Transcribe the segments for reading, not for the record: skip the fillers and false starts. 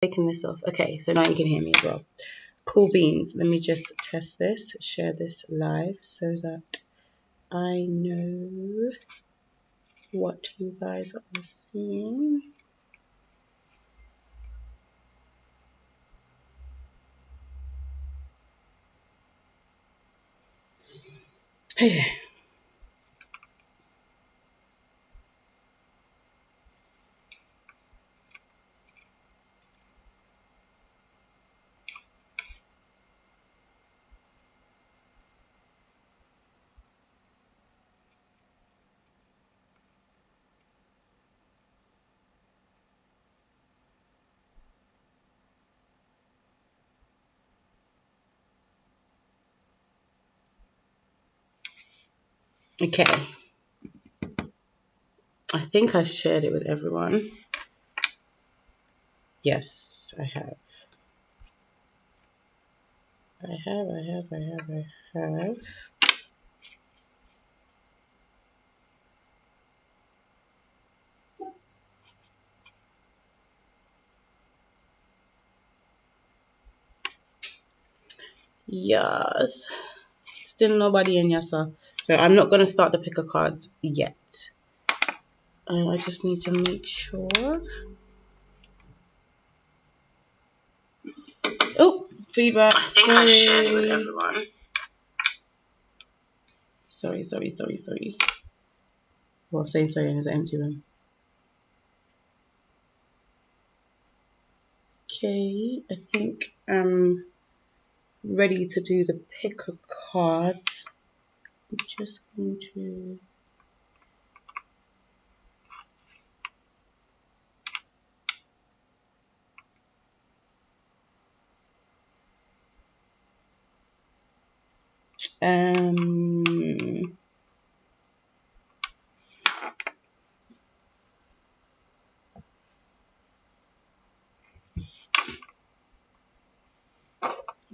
taking this off. Okay, so now you can hear me as well. Cool beans. Let me just test this, share this live so that I know what you guys are seeing. Hey. Okay. I think I've shared it with everyone. Yes, I have. I have. Yes. Still nobody in Yasa. So I'm not going to start the pick of cards yet. I just need to make sure. Oh, feedback. I think I shared it with everyone. Sorry. Well, I'm saying sorry and it's an empty room. Okay, I think I'm ready to do the pick of cards. I'm just going to...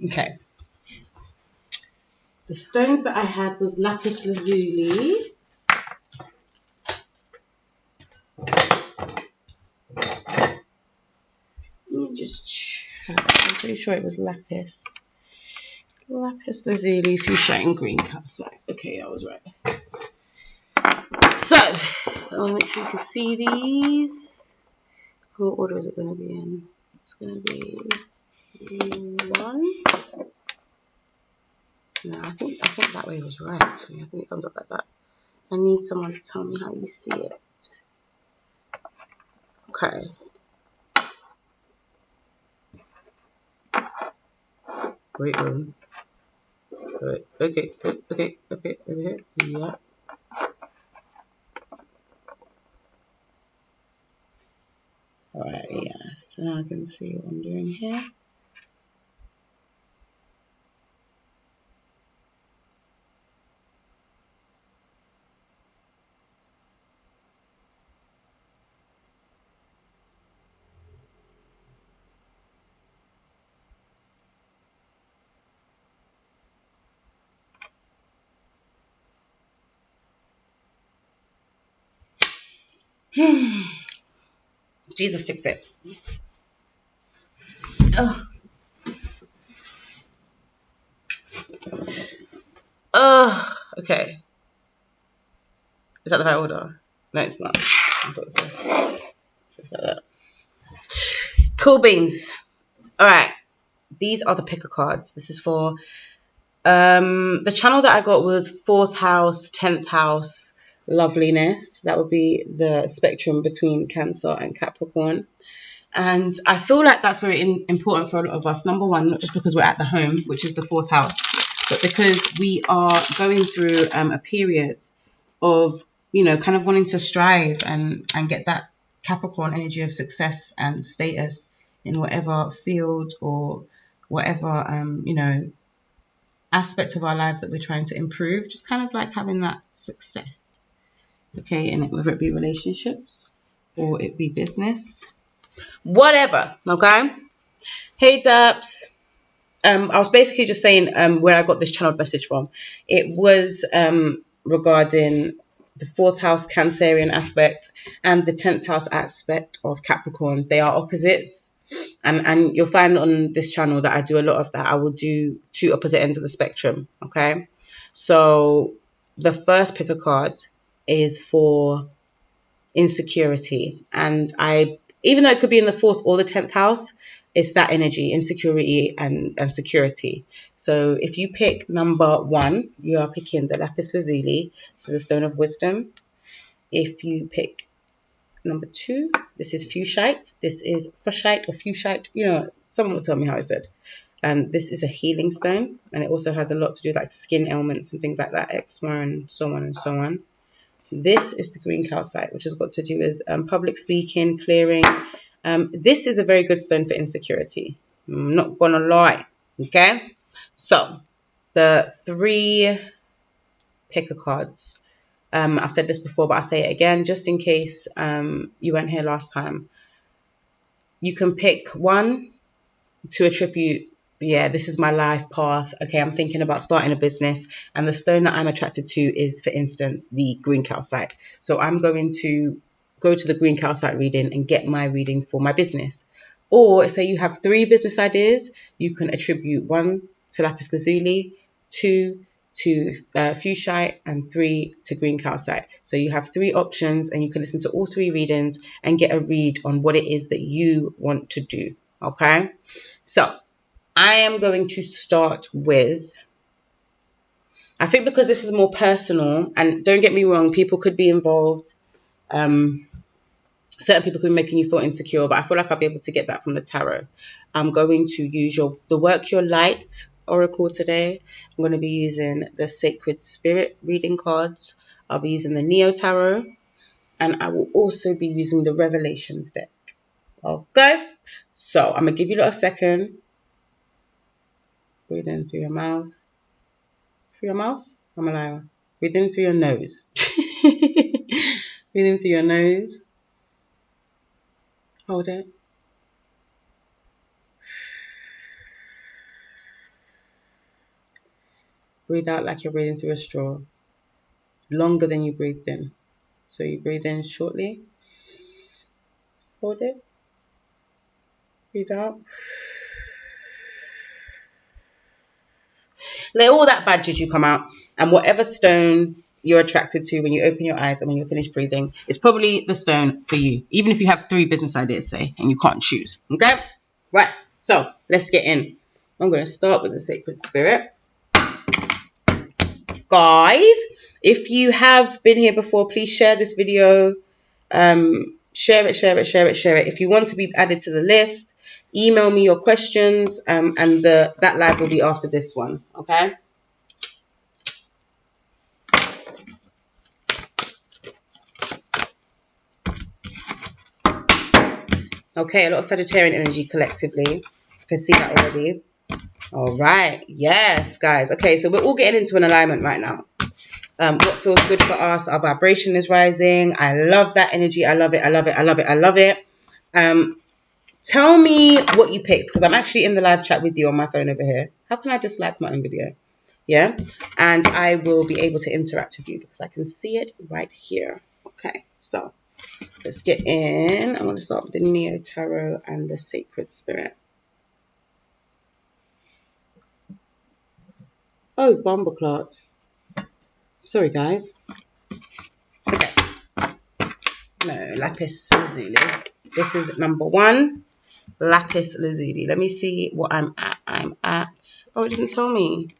Okay. The stones that I had was Lapis Lazuli. Let me just check. I'm pretty sure it was Lapis. Lapis Lazuli, Fuschite and green Calcite. Okay, I was right. So, I'll make sure you can see these. What order is it going to be in? It's going to be 1. No, I think that way was right, actually. I think it comes up like that. I need someone to tell me how you see it. Okay. Wait, okay, over here. Yeah. Alright, yeah. So now I can see what I'm doing here. Jesus, fix it. Okay. Is that the right order? No, it's not. I thought so. Just like that. Cool beans. Alright. These are the picker cards. This is for the channel that I got was 4th house, 10th house loveliness. That would be the spectrum between Cancer and Capricorn. And I feel like that's very important for a lot of us. Number one, not just because we're at the home, which is the 4th house, but because we are going through a period of, kind of wanting to strive and get that Capricorn energy of success and status in whatever field or whatever, aspect of our lives that we're trying to improve. Just kind of like having that success, okay, and whether it be relationships or it be business, whatever, okay. Hey Daps, I was basically just saying where I got this channeled message from. It was regarding the 4th house Cancerian aspect and the 10th house aspect of Capricorn. They are opposites, And you'll find on this channel that I do a lot of that. I will do two opposite ends of the spectrum. Okay, so the first pick a card is for insecurity, and even though it could be in the 4th or the 10th house, it's that energy, insecurity and security. So if you pick number 1, you are picking the Lapis Lazuli. This is a stone of wisdom. If you pick number 2, this is Fuschite. This is Fuschite or Fuschite. You know, someone will tell me how it's said. And this is a healing stone, and it also has a lot to do with like skin ailments and things like that, eczema and so on and so on. This is the green calcite, which has got to do with public speaking, clearing. This is a very good stone for insecurity. I'm not gonna lie. Okay, so the 3 picker cards. I've said this before, but I'll say it again just in case you weren't here last time. You can pick one to attribute, yeah, this is my life path. Okay, I'm thinking about starting a business, and the stone that I'm attracted to is, for instance, the green calcite. So I'm going to go to the green calcite reading and get my reading for my business. Or say you have 3 business ideas, you can attribute 1 to Lapis Lazuli, 2 to Fuschite, and 3 to green calcite. So you have 3 options, and you can listen to all 3 readings and get a read on what it is that you want to do. Okay, so I am going to start with, I think because this is more personal, and don't get me wrong, people could be involved. Certain people could be making you feel insecure, but I feel like I'll be able to get that from the tarot. I'm going to use the Work Your Light Oracle today. I'm going to be using the Sacred Spirit reading cards. I'll be using the Neo Tarot, and I will also be using the Revelations deck. Okay, so I'm going to give you a second. Breathe in through your mouth. Through your mouth? I'm a liar. Breathe in through your nose. Breathe in through your nose. Hold it. Breathe out like you're breathing through a straw. Longer than you breathed in. So you breathe in shortly. Hold it. Breathe out. Let all that bad juju come out. And whatever stone you're attracted to when you open your eyes and when you're finished breathing, it's probably the stone for you. Even if you have 3 business ideas, say, and you can't choose. Okay? Right. So let's get in. I'm going to start with the Sacred Spirit. Guys, if you have been here before, please share this video. Share it. If you want to be added to the list, email me your questions, and that live will be after this one. Okay. Okay, a lot of Sagittarian energy collectively. You can see that already. All right. Yes, guys. Okay, so we're all getting into an alignment right now. What feels good for us? Our vibration is rising. I love that energy. I love it. Tell me what you picked, because I'm actually in the live chat with you on my phone over here. How can I dislike my own video? Yeah. And I will be able to interact with you because I can see it right here. Okay, so let's get in. I'm going to start with the Neo Tarot and the Sacred Spirit. Oh, Bumbleclot. Sorry, guys. Okay. No, Lapis Lazuli. This is number 1, Lapis Lazuli. Let me see what I'm at. Oh, it didn't tell me.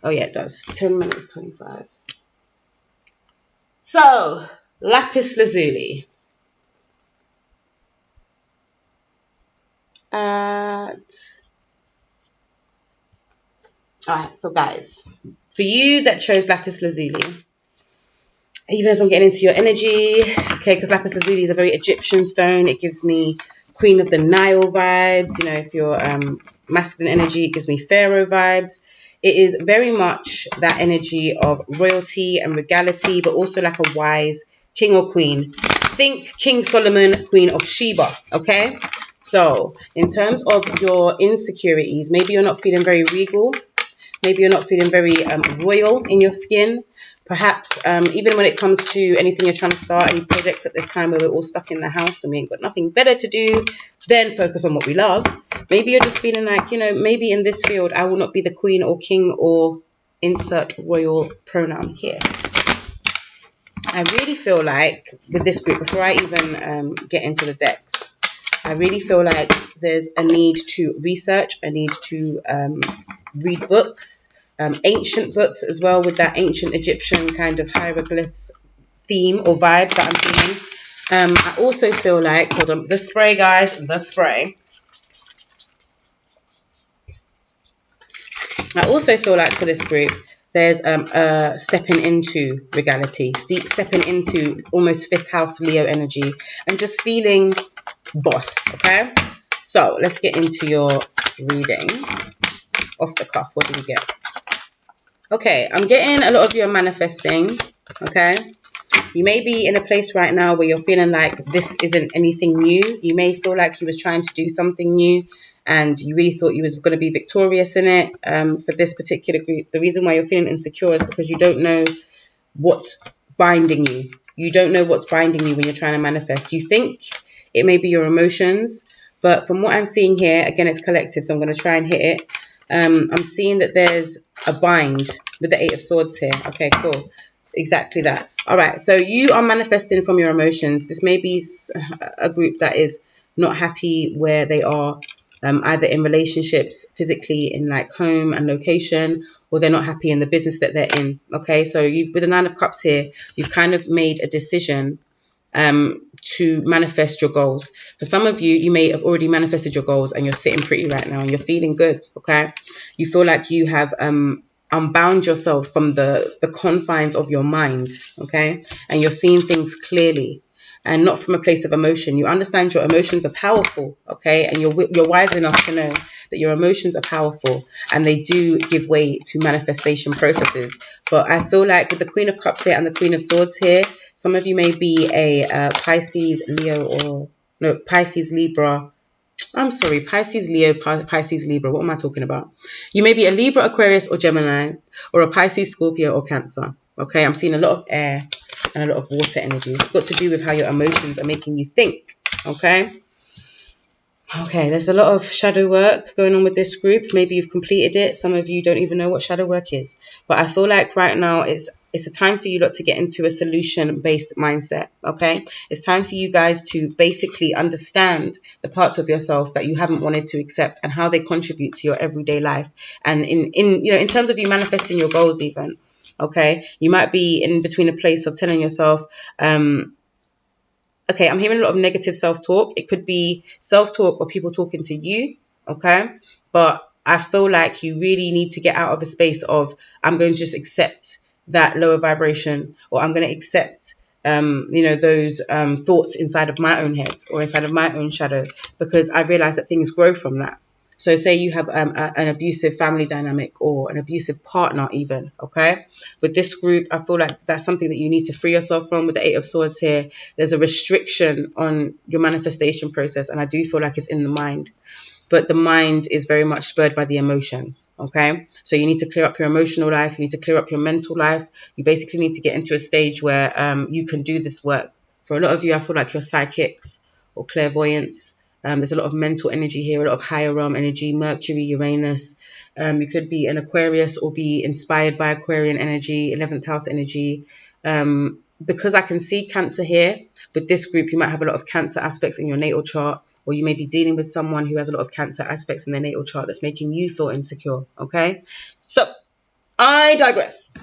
Oh, yeah, it does. 10 minutes 25. So, Lapis Lazuli. Alright, so guys, for you that chose Lapis Lazuli, even as I'm getting into your energy, okay, because Lapis Lazuli is a very Egyptian stone. It gives me Queen of the Nile vibes. You know, if you're masculine energy, it gives me Pharaoh vibes. It is very much that energy of royalty and regality, but also like a wise king or queen. Think King Solomon, Queen of Sheba, okay? So, in terms of your insecurities, maybe you're not feeling very regal. Maybe you're not feeling very royal in your skin. Perhaps even when it comes to anything you're trying to start, any projects at this time where we're all stuck in the house and we ain't got nothing better to do than focus on what we love. Maybe you're just feeling like, you know, maybe in this field I will not be the queen or king or insert royal pronoun here. I really feel like with this group, before I even get into the decks, I really feel like there's a need to research, a need to read books, ancient books as well, with that ancient Egyptian kind of hieroglyphs theme or vibe that I'm feeling. I also feel like, hold on, the spray, guys, the spray. I also feel like for this group, there's stepping into regality, stepping into almost 5th house Leo energy and just feeling boss, okay? So let's get into your reading. Off the cuff, what do we get? Okay, I'm getting a lot of you are manifesting, okay? You may be in a place right now where you're feeling like this isn't anything new. You may feel like you was trying to do something new and you really thought you was going to be victorious in it. For this particular group, the reason why you're feeling insecure is because you don't know what's binding you. You don't know what's binding you when you're trying to manifest. You think it may be your emotions, but from what I'm seeing here, again, it's collective, so I'm going to try and hit it. I'm seeing that there's a bind with the 8 of Swords here. Okay, cool. Exactly that. All right, so you are manifesting from your emotions. This may be a group that is not happy where they are, either in relationships, physically in like home and location, or they're not happy in the business that they're in. Okay, so you've, with the 9 of Cups here, you've kind of made a decision to manifest your goals. For some of you, you may have already manifested your goals and you're sitting pretty right now and you're feeling good. Okay, you feel like you have unbound yourself from the confines of your mind. Okay, and you're seeing things clearly and not from a place of emotion. You understand your emotions are powerful, okay, and you're wise enough to know that your emotions are powerful and they do give way to manifestation processes. But I feel like with the Queen of Cups here and the Queen of Swords here, some of you may be a Pisces, Leo, or no, Pisces, Libra. I'm sorry, Pisces, Leo, Pisces, Libra. What am I talking about? You may be a Libra, Aquarius, or Gemini, or a Pisces, Scorpio, or Cancer. Okay, I'm seeing a lot of air and a lot of water energies. It's got to do with how your emotions are making you think. Okay. Okay, there's a lot of shadow work going on with this group. Maybe you've completed it. Some of you don't even know what shadow work is. But I feel like right now it's a time for you lot to get into a solution-based mindset, okay? It's time for you guys to basically understand the parts of yourself that you haven't wanted to accept and how they contribute to your everyday life. And in terms of you manifesting your goals even, okay? You might be in between a place of telling yourself, okay, I'm hearing a lot of negative self-talk. It could be self-talk or people talking to you, okay? But I feel like you really need to get out of a space of, I'm going to just accept that lower vibration, or I'm going to accept, those thoughts inside of my own head or inside of my own shadow, because I realize that things grow from that. So say you have an abusive family dynamic or an abusive partner even, okay? With this group, I feel like that's something that you need to free yourself from. With the 8 of Swords here, there's a restriction on your manifestation process, and I do feel like it's in the mind. But the mind is very much spurred by the emotions, okay? So you need to clear up your emotional life. You need to clear up your mental life. You basically need to get into a stage where you can do this work. For a lot of you, I feel like you're psychics or clairvoyants. There's a lot of mental energy here, a lot of higher realm energy, Mercury, Uranus. You could be an Aquarius or be inspired by Aquarian energy, 11th house energy. Because I can see Cancer here, with this group, you might have a lot of Cancer aspects in your natal chart, or you may be dealing with someone who has a lot of Cancer aspects in their natal chart that's making you feel insecure, okay? So, I digress.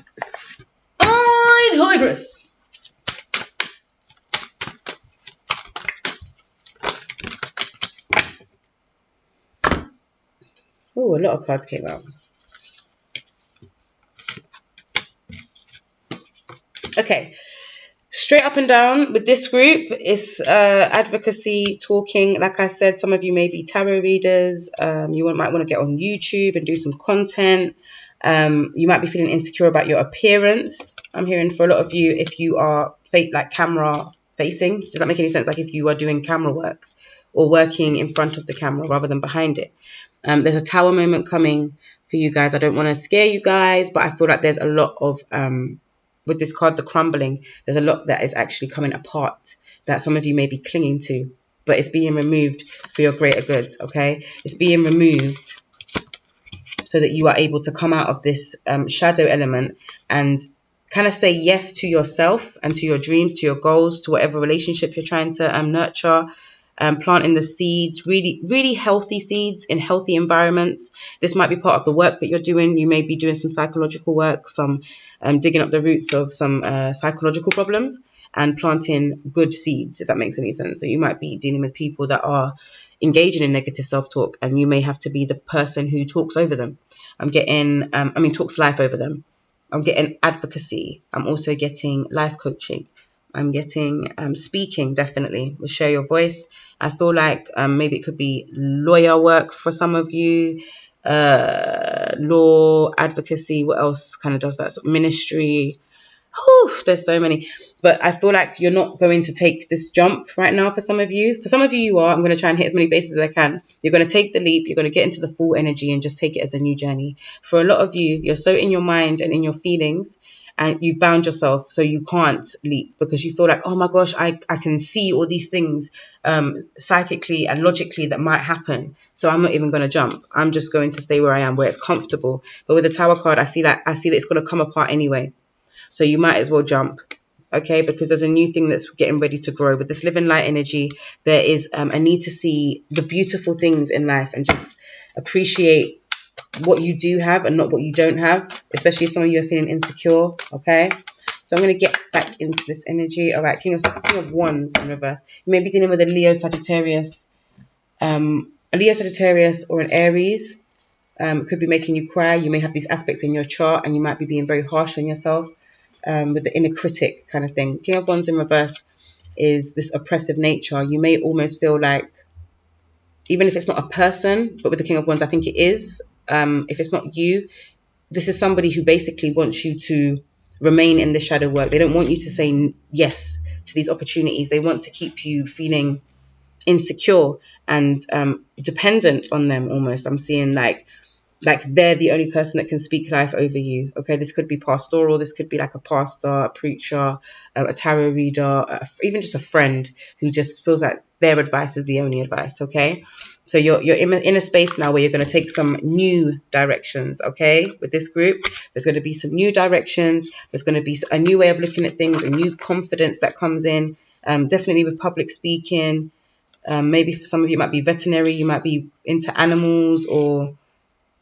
Oh, a lot of cards came out. Okay. Straight up and down with this group, it's advocacy, talking. Like I said, some of you may be tarot readers. You might want to get on YouTube and do some content. You might be feeling insecure about your appearance. I'm hearing for a lot of you, if you are like camera facing, does that make any sense? Like if you are doing camera work or working in front of the camera rather than behind it. There's a tower moment coming for you guys. I don't want to scare you guys, but I feel like there's a lot of, with this card, the crumbling, there's a lot that is actually coming apart that some of you may be clinging to, but it's being removed for your greater good, okay? It's being removed so that you are able to come out of this shadow element and kind of say yes to yourself and to your dreams, to your goals, to whatever relationship you're trying to nurture. Planting the seeds, really healthy seeds in healthy environments. This might be part of the work that you're doing. You may be doing some psychological work, some digging up the roots of some psychological problems and planting good seeds, if that makes any sense. So you might be dealing with people that are engaging in negative self-talk, and you may have to be the person who talks over them. I'm getting, talks life over them. I'm getting advocacy. I'm also getting life coaching. I'm getting speaking, definitely. We'll share your voice. I feel like maybe it could be lawyer work for some of you, law, advocacy. What else kind of does that? So ministry. Whew, there's so many. But I feel like you're not going to take this jump right now for some of you. For some of you, you are. I'm going to try and hit as many bases as I can. You're going to take the leap. You're going to get into the full energy and just take it as a new journey. For a lot of you, you're so in your mind and in your feelings, and you've bound yourself so you can't leap because you feel like, oh my gosh, I can see all these things psychically and logically that might happen. So I'm not even going to jump. I'm just going to stay where I am, where it's comfortable. But with the Tower card, I see that it's going to come apart anyway. So you might as well jump, okay? Because there's a new thing that's getting ready to grow. With this living light energy, there is a need to see the beautiful things in life and just appreciate what you do have and not what you don't have, especially if some of you are feeling insecure, okay? So I'm going to get back into this energy. All right, King of Wands in reverse. You may be dealing with a Leo, Sagittarius, or an Aries. Could be making you cry. You may have these aspects in your chart and you might be being very harsh on yourself. With the inner critic kind of thing. King of Wands in reverse is this oppressive nature. You may almost feel like, even if it's not a person, but with the King of Wands, I think it is. If it's not you, this is somebody who basically wants you to remain in the shadow work. They don't want you to say yes to these opportunities. They want to keep you feeling insecure and dependent on them almost. I'm seeing like they're the only person that can speak life over you. Okay, this could be pastoral. This could be like a pastor, a preacher, a tarot reader, even just a friend who just feels like their advice is the only advice. Okay, so you're in a space now where you're going to take some new directions. Okay, with this group, there's going to be some new directions. There's going to be a new way of looking at things, a new confidence that comes in. Definitely with public speaking. Maybe for some of you, it might be veterinary. You might be into animals or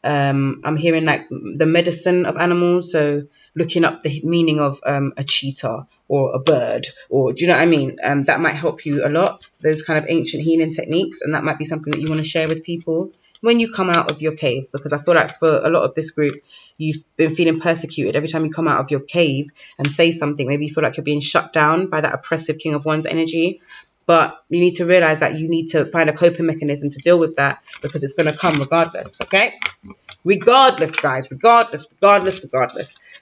I'm hearing like the medicine of animals, so looking up the meaning of a cheetah or a bird, or do you know what I mean? That might help you a lot, those kind of ancient healing techniques, and that might be something that you want to share with people when you come out of your cave, because I feel like for a lot of this group, you've been feeling persecuted. Every time you come out of your cave and say something, maybe you feel like you're being shut down by that oppressive King of Wands energy. But you need to realize that you need to find a coping mechanism to deal with that, because it's going to come regardless, okay? Regardless, guys, regardless.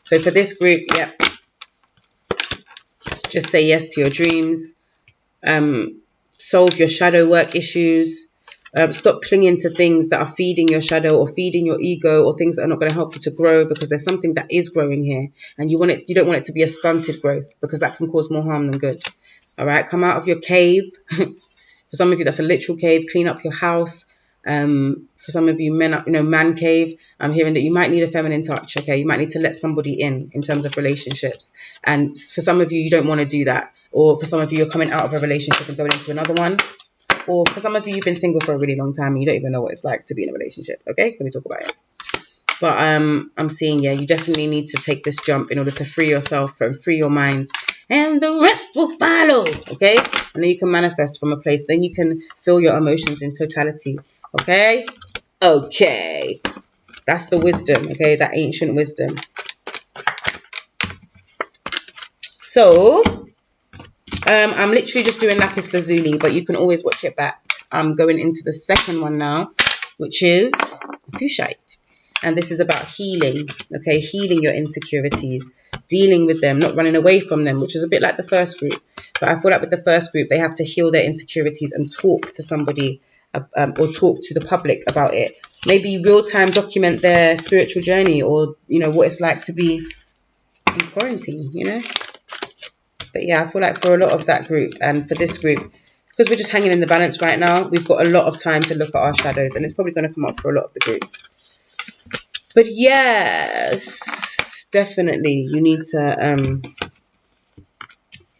So for this group, yeah, just say yes to your dreams. Solve your shadow work issues. Stop clinging to things that are feeding your shadow or feeding your ego, or things that are not going to help you to grow, because there's something that is growing here, and you don't want it to be a stunted growth, because that can cause more harm than good. All right, come out of your cave. For some of you, that's a literal cave. Clean up your house. For some of you, man cave. I'm hearing that you might need a feminine touch. Okay, you might need to let somebody in terms of relationships. And for some of you, you don't want to do that. Or for some of you, you're coming out of a relationship and going into another one. Or for some of you, you've been single for a really long time and you don't even know what it's like to be in a relationship. Okay, can we talk about it? But I'm seeing, yeah, you definitely need to take this jump in order to free yourself and free your mind, and the rest will follow, okay? And then you can manifest from a place. Then you can feel your emotions in totality, okay? Okay. That's the wisdom, okay? That ancient wisdom. So, I'm literally just doing Lapis Lazuli, but you can always watch it back. I'm going into the second one now, which is Fuschite. And this is about healing, okay? Healing your insecurities, dealing with them, not running away from them, which is a bit like the first group. But I feel like with the first group, they have to heal their insecurities and talk to somebody or talk to the public about it. Maybe real-time document their spiritual journey, or what it's like to be in quarantine. But yeah, I feel like for a lot of that group and for this group, because we're just hanging in the balance right now, we've got a lot of time to look at our shadows, and it's probably going to come up for a lot of the groups. But yes, definitely you need to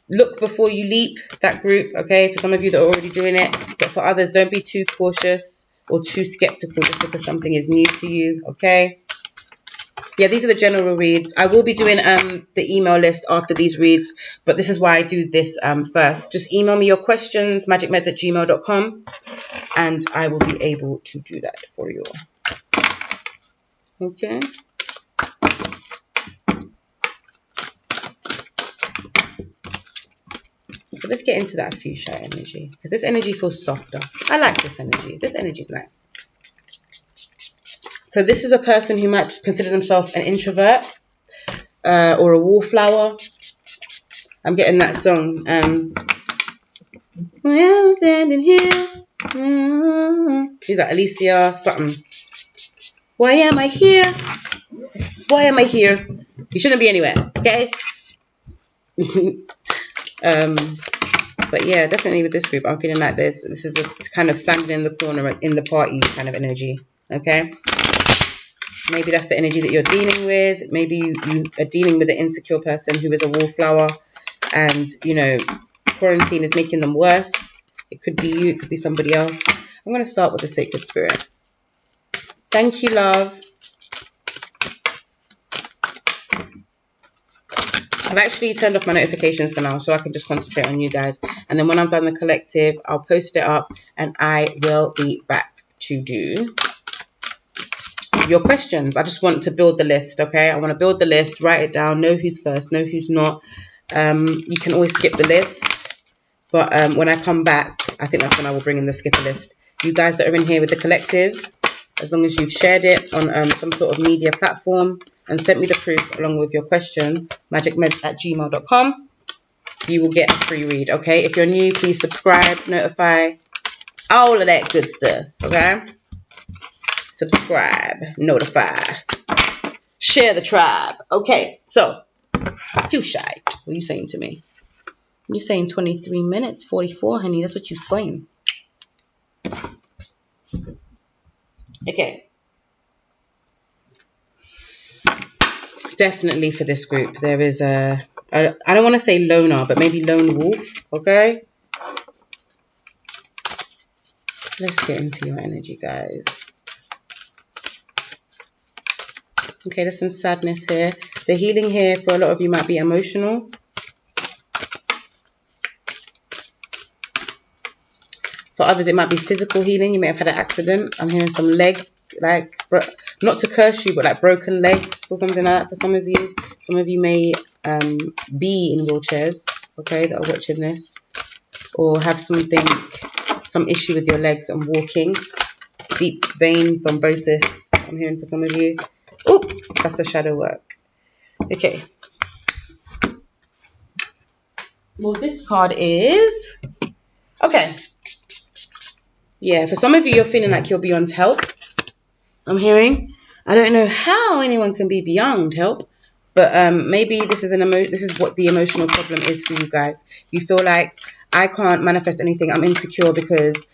look before you leap, that group, okay? For some of you that are already doing it, but for others, don't be too cautious or too skeptical just because something is new to you, okay? Yeah, these are the general reads. I will be doing the email list after these reads, but this is why I do this first. Just email me your questions, magickmeds@gmail.com, and I will be able to do that for you all. Okay? So let's get into that Fuschite energy, because this energy feels softer. I like this energy. This energy is nice. So this is a person who might consider themselves an introvert or a wallflower. I'm getting that song. Well, standing here. She's like Alicia something. Why am I here? Why am I here? You shouldn't be anywhere, okay? But yeah, definitely with this group, I'm feeling like this is the kind of standing in the corner in the party kind of energy, okay? Maybe that's the energy that you're dealing with. Maybe you are dealing with an insecure person who is a wallflower, and quarantine is making them worse. It could be you, it could be somebody else. I'm going to start with the Sacred Spirit. Thank you, love. I've actually turned off my notifications for now, so I can just concentrate on you guys. And then when I'm done the collective, I'll post it up, and I will be back to do your questions. I just want to build the list, okay? I want to build the list, write it down, know who's first, know who's not. You can always skip the list, but when I come back, I think that's when I will bring in the skipper list. You guys that are in here with the collective, as long as you've shared it on some sort of media platform and sent me the proof along with your question, magickmeds@gmail.com, you will get a free read, okay? If you're new, please subscribe, notify, all of that good stuff, okay? Subscribe, notify, share the tribe. Okay, so Fuschite, what are you saying to me? You're saying 23 minutes 44, honey. That's what you're saying. Okay. Definitely for this group, there is I don't want to say loner, but maybe lone wolf. Okay. Let's get into your energy, guys. Okay, there's some sadness here. The healing here for a lot of you might be emotional. For others, it might be physical healing. You may have had an accident. I'm hearing some leg, not to curse you, but like broken legs or something like that for some of you. Some of you may be in wheelchairs, okay, that are watching this, or have some issue with your legs and walking. Deep vein thrombosis, I'm hearing for some of you. Oh, that's the shadow work. Okay. Well, this card is... Okay. Yeah, for some of you, you're feeling like you're beyond help. I'm hearing. I don't know how anyone can be beyond help, but maybe this is what the emotional problem is for you guys. You feel like, I can't manifest anything. I'm insecure because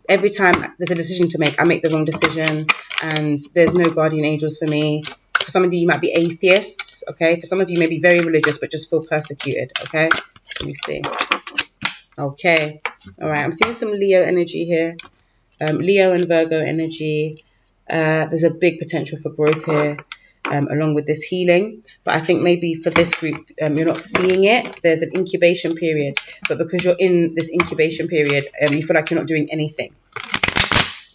every time there's a decision to make, I make the wrong decision, and there's no guardian angels for me. For some of you, you might be atheists, okay? For some of you, may be very religious, but just feel persecuted, okay? Let me see. Okay. All right. I'm seeing some Leo energy here. Leo and Virgo energy. There's a big potential for growth here, along with this healing. But I think maybe for this group, you're not seeing it. There's an incubation period. But because you're in this incubation period, you feel like you're not doing anything.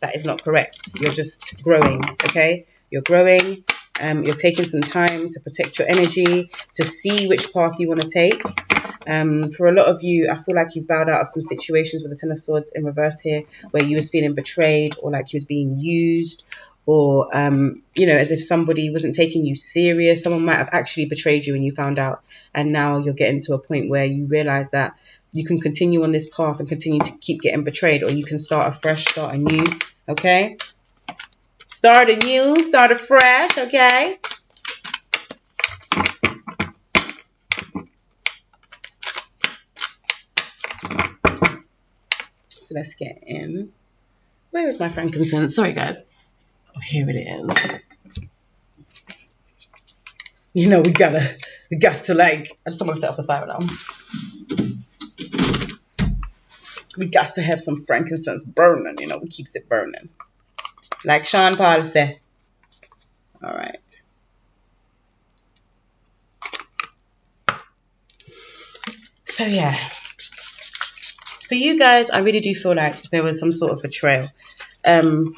That is not correct. You're just growing, okay? You're growing. You're taking some time to protect your energy, to see which path you want to take. For a lot of you, I feel like you've bowed out of some situations with the Ten of Swords in reverse here, where you was feeling betrayed, or like you was being used, or you know, as if somebody wasn't taking you serious. Someone might have actually betrayed you and you found out, and now you're getting to a point where you realize that you can continue on this path and continue to keep getting betrayed, or you can start afresh, start anew. Okay, start anew, start afresh. Okay. So let's get in. Where is my frankincense? Sorry, guys. Oh, here it is. You know, we got to like, I just don't want to set off the fire now. We got to have some frankincense burning, you know, we keeps it burning. Like Sean Paul said. All right. So yeah. For you guys, I really do feel like there was some sort of betrayal. For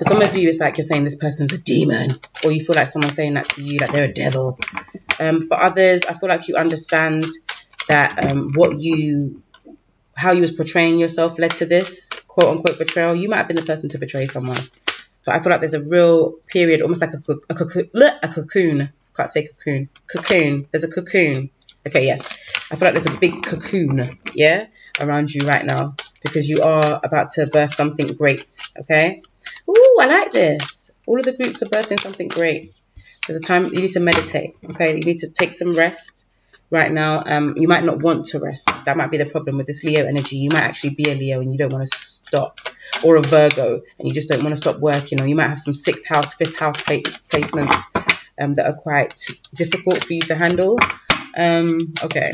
some of you, it's like you're saying this person's a demon, or you feel like someone's saying that to you, like they're a devil. For others, I feel like you understand that how you was portraying yourself led to this quote unquote betrayal. You might have been the person to betray someone, but I feel like there's a real period, almost like a cocoon. Can't say cocoon. Cocoon. There's a cocoon. Okay, yes. I feel like there's a big cocoon, yeah, around you right now, because you are about to birth something great. Okay. Ooh, I like this. All of the groups are birthing something great. There's a time you need to meditate. Okay, you need to take some rest right now. You might not want to rest. That might be the problem with this Leo energy. You might actually be a Leo and you don't want to stop, or a Virgo and you just don't want to stop working, or you might have some 6th house, 5th house placements that are quite difficult for you to handle. Okay.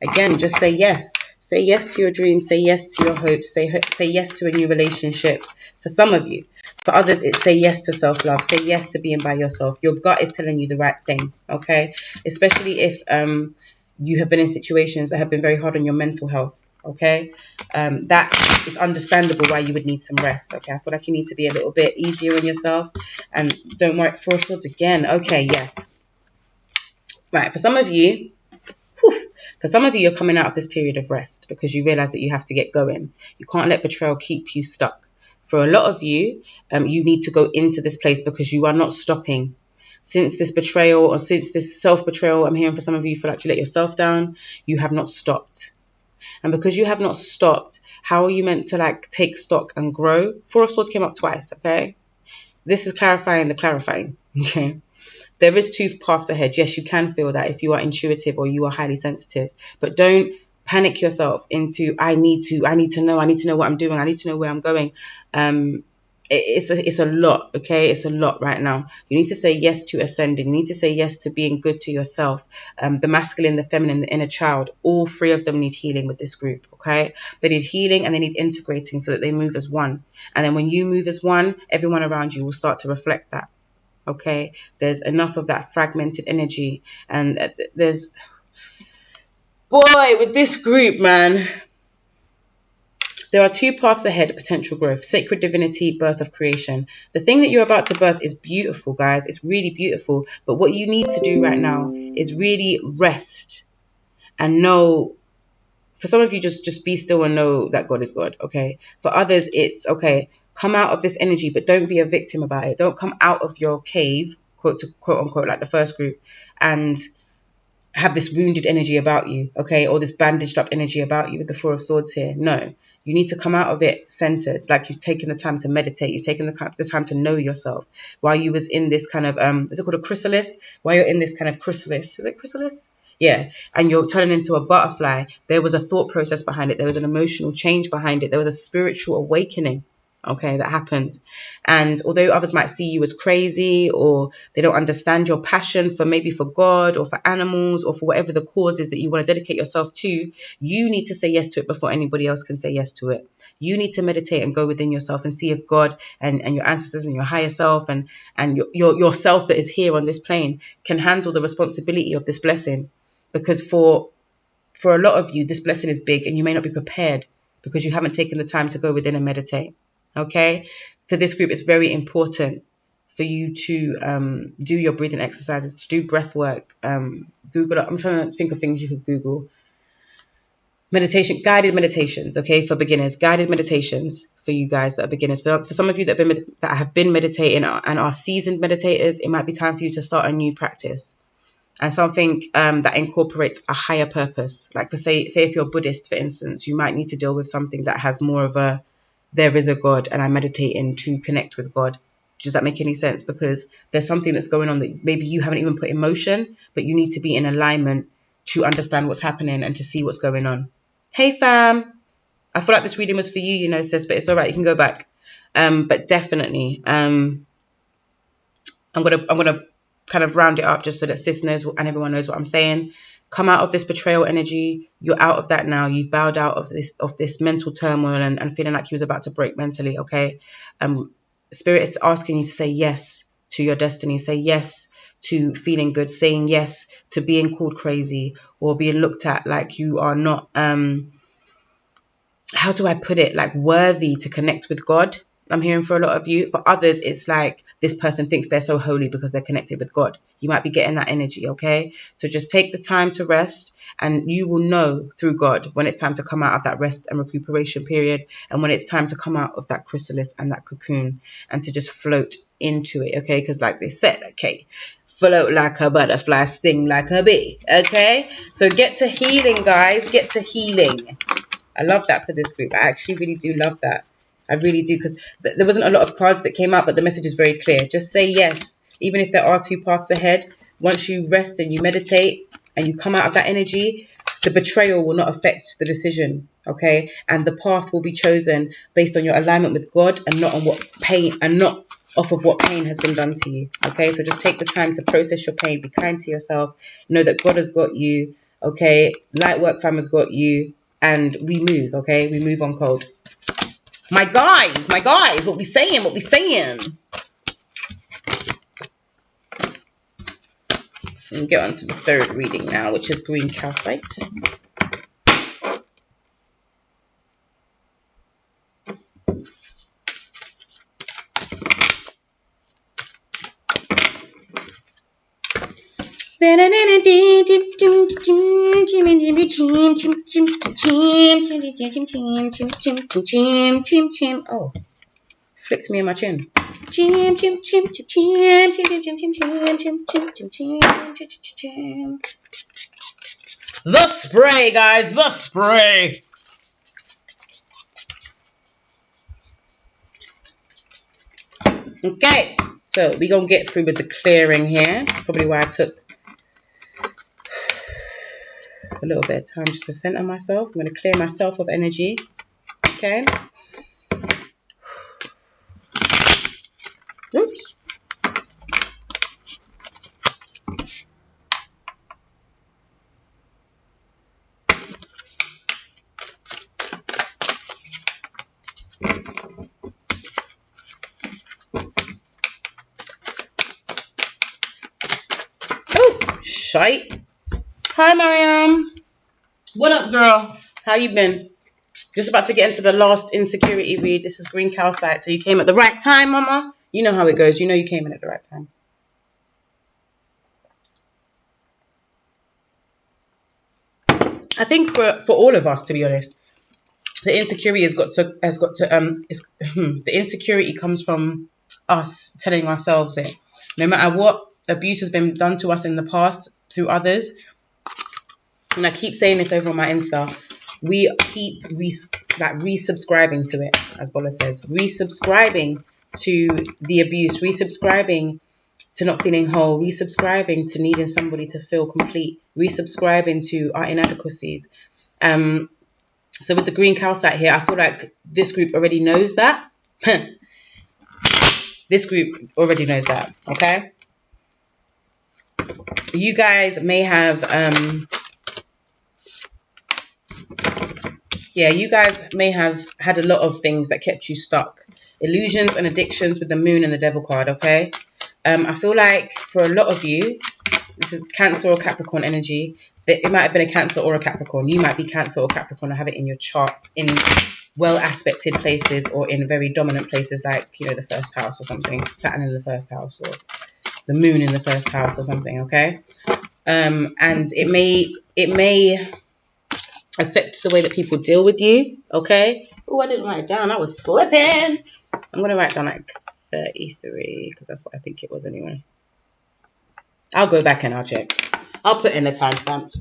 Again, just say yes. Say yes to your dreams. Say yes to your hopes. Say yes to a new relationship. For some of you. For others, it's say yes to self-love. Say yes to being by yourself. Your gut is telling you the right thing, okay? Especially if you have been in situations that have been very hard on your mental health, okay? That is understandable why you would need some rest, okay? I feel like you need to be a little bit easier on yourself. And don't worry, 4 swords again. Okay, yeah. Right, for some of you, you're coming out of this period of rest because you realize that you have to get going. You can't let betrayal keep you stuck. For a lot of you, you need to go into this place because you are not stopping. Since this betrayal, or since this self-betrayal, I'm hearing for some of you, you feel like you let yourself down. You have not stopped. And because you have not stopped, how are you meant to like take stock and grow? 4 of Swords came up twice, okay? This is clarifying the clarifying, okay? There is 2 paths ahead. Yes, you can feel that if you are intuitive or you are highly sensitive, but don't panic yourself into I need to know what I'm doing. I need to know where I'm going. It's a lot, okay? It's a lot right now. You need to say yes to ascending. You need to say yes to being good to yourself. The masculine, the feminine, the inner child, all 3 of them need healing with this group, okay? They need healing and they need integrating so that they move as one. And then when you move as one, everyone around you will start to reflect that. Okay, there's enough of that fragmented energy, and there's, boy, with this group, man, there are 2 paths ahead: potential growth, sacred divinity, birth of creation. The thing that you're about to birth is beautiful, guys. It's really beautiful. But what you need to do right now is really rest and know. For some of you, just be still and know that God is God. Okay. For others, it's okay. Come out of this energy, but don't be a victim about it. Don't come out of your cave, quote unquote, like the first group, and have this wounded energy about you, okay, or this bandaged up energy about you with the 4 of Swords here. No, you need to come out of it centered, like you've taken the time to meditate, you've taken the time to know yourself. While you was in this kind of, is it called a chrysalis? While you're in this kind of chrysalis, is it chrysalis? Yeah, and you're turning into a butterfly. There was a thought process behind it. There was an emotional change behind it. There was a spiritual awakening, okay, that happened. And although others might see you as crazy, or they don't understand your passion for maybe for God or for animals or for whatever the cause is that you want to dedicate yourself to, you need to say yes to it before anybody else can say yes to it. You need to meditate and go within yourself and see if God and your ancestors and your higher self and yourself that is here on this plane can handle the responsibility of this blessing. Because for a lot of you, this blessing is big and you may not be prepared because you haven't taken the time to go within and meditate. Okay? For this group, it's very important for you to do your breathing exercises, to do breath work. Google it. I'm trying to think of things you could Google. guided meditations, okay, for beginners, guided meditations for you guys that are beginners. For some of you that have been meditating and are seasoned meditators, it might be time for you to start a new practice and something that incorporates a higher purpose. Like for say if you're Buddhist, for instance, you might need to deal with something that has more of a, there is a God and I'm meditating to connect with God. Does that make any sense? Because there's something that's going on that maybe you haven't even put in motion, but you need to be in alignment to understand what's happening and to see what's going on. Hey fam, I feel like this reading was for you, you know, sis, but it's all right, you can go back. But definitely, I'm gonna kind of round it up just so that sis knows and everyone knows what I'm saying. Come out of this betrayal energy. You're out of that now. You've bowed out of this mental turmoil and feeling like you was about to break mentally. Okay, Spirit is asking you to say yes to your destiny. Say yes to feeling good. Saying yes to being called crazy or being looked at like you are not. How do I put it? Like worthy to connect with God. I'm hearing for a lot of you. For others, it's like this person thinks they're so holy because they're connected with God. You might be getting that energy, okay? So just take the time to rest and you will know through God when it's time to come out of that rest and recuperation period and when it's time to come out of that chrysalis and that cocoon and to just float into it, okay? Because like they said, okay, float like a butterfly, sting like a bee, okay? So get to healing, guys. Get to healing. I love that for this group. I actually really do love that. I really do, because there wasn't a lot of cards that came out, but the message is very clear. Just say yes, even if there are two paths ahead. Once you rest and you meditate and you come out of that energy, the betrayal will not affect the decision, okay? And the path will be chosen based on your alignment with God and not on what pain and not off of what pain has been done to you, okay? So just take the time to process your pain. Be kind to yourself. Know that God has got you, okay? Lightwork fam has got you. And we move, okay? We move on cold. My guys, what we saying? We'll get on to the third reading now, which is green calcite. Oh, flicked me in my chin. The spray, guys, the spray. Okay, so we're gonna get through with the clearing here. That's probably why I took a little bit of time just to center myself. I'm gonna clear myself of energy. Okay. Oops. Oh, shite. Hi, Mariam. What up, girl? How you been? Just about to get into the last insecurity read. This is green calcite. So you came at the right time, mama. You know how it goes. You know you came in at the right time. I think for all of us, to be honest, the insecurity the insecurity comes from us telling ourselves it. No matter what abuse has been done to us in the past through others, and I keep saying this over on my Insta, we keep resubscribing to it, as Bola says, resubscribing to the abuse, resubscribing to not feeling whole, resubscribing to needing somebody to feel complete, resubscribing to our inadequacies. So with the green calcite here, I feel like this group already knows that. This group already knows that, okay? You guys may have, you guys may have had a lot of things that kept you stuck. Illusions and addictions with the moon and the devil card, okay? I feel like for a lot of you, this is Cancer or Capricorn energy. It might have been a Cancer or a Capricorn. You might be Cancer or Capricorn or have it in your chart in well-aspected places or in very dominant places like, you know, the first house or something. Saturn in the first house or the moon in the first house or something, okay? And it may affect the way that people deal with you, okay? Oh, I didn't write it down. I was slipping. I'm going to write down like 33 because that's what I think it was anyway. I'll go back and I'll check. I'll put in the timestamps.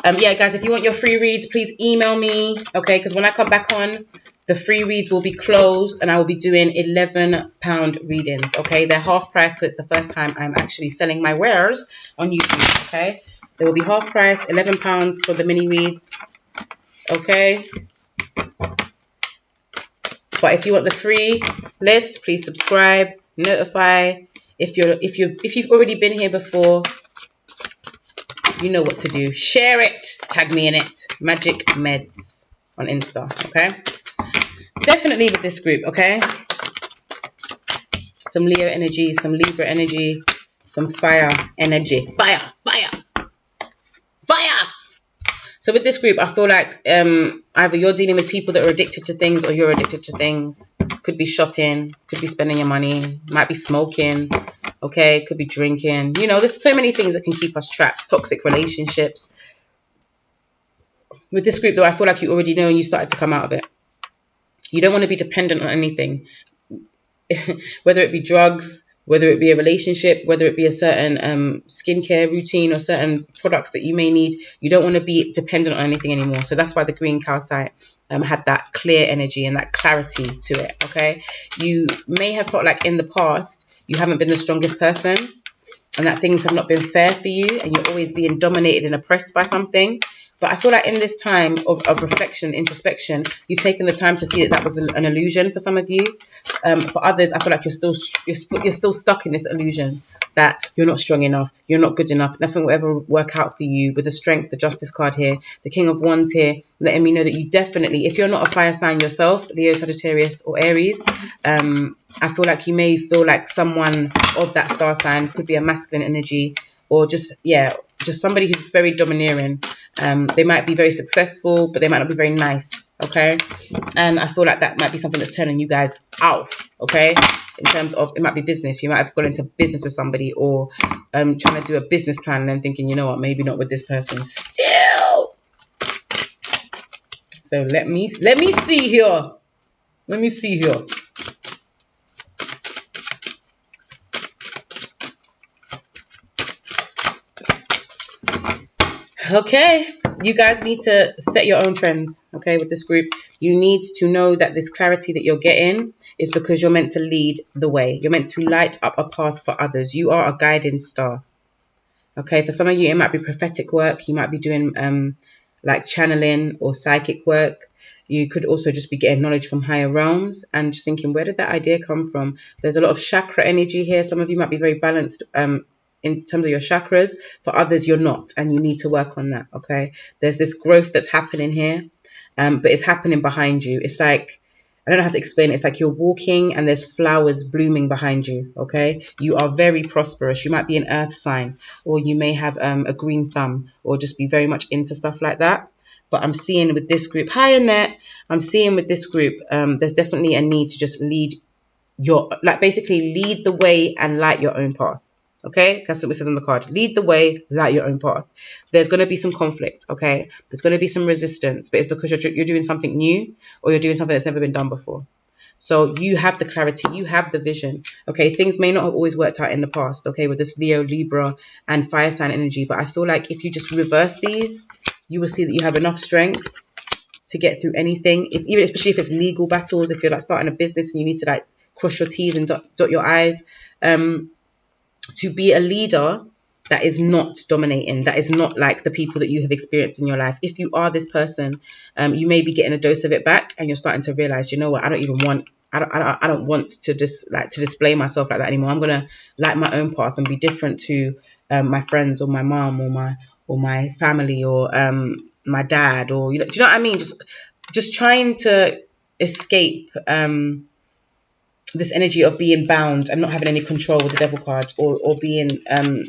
Yeah, guys, if you want your free reads, please email me, okay? Because when I come back on, the free reads will be closed and I will be doing £11 readings, okay? They're half price because it's the first time I'm actually selling my wares on YouTube, okay? They will be half price, £11 for the mini reads, okay? But if you want the free list, please subscribe, notify. If you've already been here before, you know what to do. Share it, tag me in it. Magickmeds on Insta, okay? Definitely with this group, okay? Some Leo energy, some Libra energy, some fire energy. Fire, fire, fire! So with this group, I feel like either you're dealing with people that are addicted to things or you're addicted to things. Could be shopping, could be spending your money, might be smoking, okay? Could be drinking. You know, there's so many things that can keep us trapped. Toxic relationships. With this group, though, I feel like you already know and you started to come out of it. You don't want to be dependent on anything. Whether it be drugs, whether it be a relationship, whether it be a certain skincare routine or certain products that you may need, you don't want to be dependent on anything anymore. So that's why the green calcite had that clear energy and that clarity to it, okay? You may have felt like in the past you haven't been the strongest person and that things have not been fair for you and you're always being dominated and oppressed by something. But I feel like in this time of reflection, introspection, you've taken the time to see that was an illusion for some of you. For others, I feel like you're still stuck in this illusion that you're not strong enough, you're not good enough, nothing will ever work out for you. With the strength, the justice card here, the King of Wands here, letting me know that you definitely, if you're not a fire sign yourself, Leo, Sagittarius or Aries, I feel like you may feel like someone of that star sign, could be a masculine energy or just somebody who's very domineering. They might be very successful, but they might not be very nice, okay? And I feel like that might be something that's turning you guys off, okay? In terms of, it might be business. You might have gone into business with somebody or trying to do a business plan and then thinking, you know what, maybe not with this person still. So let me see here. Let me see here. Okay, you guys need to set your own trends, okay, with this group. You need to know that this clarity that you're getting is because you're meant to lead the way. You're meant to light up a path for others. You are a guiding star, okay? For some of you, it might be prophetic work. You might be doing like channeling or psychic work. You could also just be getting knowledge from higher realms and just thinking, where did that idea come from? There's a lot of chakra energy here. Some of you might be very balanced in terms of your chakras. For others, you're not, and you need to work on that, okay? There's this growth that's happening here, but it's happening behind you. It's like, I don't know how to explain it. It's like you're walking and there's flowers blooming behind you, okay? You are very prosperous. You might be an earth sign, or you may have a green thumb, or just be very much into stuff like that. But I'm seeing with this group, hi Annette, I'm seeing with this group, there's definitely a need to just basically lead the way and light your own path. Okay, that's what it says on the card. Lead the way, light your own path. There's going to be some conflict, okay? There's going to be some resistance, but it's because you're doing something new or you're doing something that's never been done before. So you have the clarity, you have the vision, okay? Things may not have always worked out in the past, okay, with this Leo, Libra, and fire sign energy, but I feel like if you just reverse these, you will see that you have enough strength to get through anything, especially if it's legal battles, if you're like starting a business and you need to like cross your T's and dot your I's, to be a leader that is not dominating, that is not like the people that you have experienced in your life. If you are this person, you may be getting a dose of it back and you're starting to realize, you know what, I don't want to display myself like that anymore. I'm going to light my own path and be different to my friends or my mom or my family or my dad, or, you know, do you know what I mean? Just trying to escape this energy of being bound and not having any control with the devil cards, or being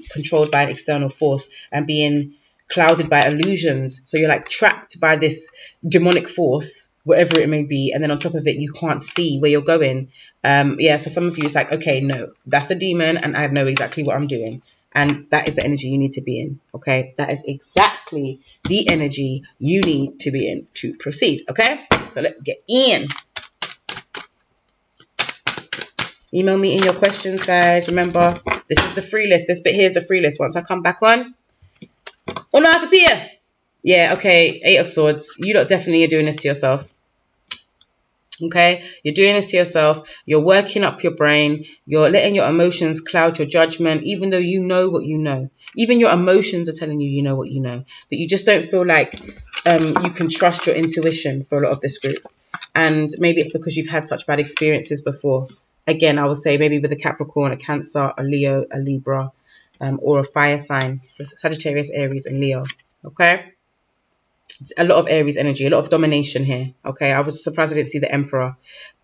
controlled by an external force and being clouded by illusions. So you're like trapped by this demonic force, whatever it may be, and then on top of it you can't see where you're going. For some of you it's like, okay, no, that's a demon and I know exactly what I'm doing. And that is the energy you need to be in, okay? That is exactly the energy you need to be in to proceed, okay? So let's get in. Email me in your questions, guys. Remember, this is the free list. This bit here is the free list. Once I come back on, oh no, I have to appear. Yeah, okay, 8 of Swords. You lot definitely are doing this to yourself. Okay, you're doing this to yourself. You're working up your brain. You're letting your emotions cloud your judgment, even though you know what you know. Even your emotions are telling you you know what you know, but you just don't feel like you can trust your intuition for a lot of this group. And maybe it's because you've had such bad experiences before. Again, I would say maybe with a Capricorn, a Cancer, a Leo, a Libra, or a fire sign, Sagittarius, Aries, and Leo. Okay. A lot of Aries energy, a lot of domination here. Okay, I was surprised I didn't see the Emperor,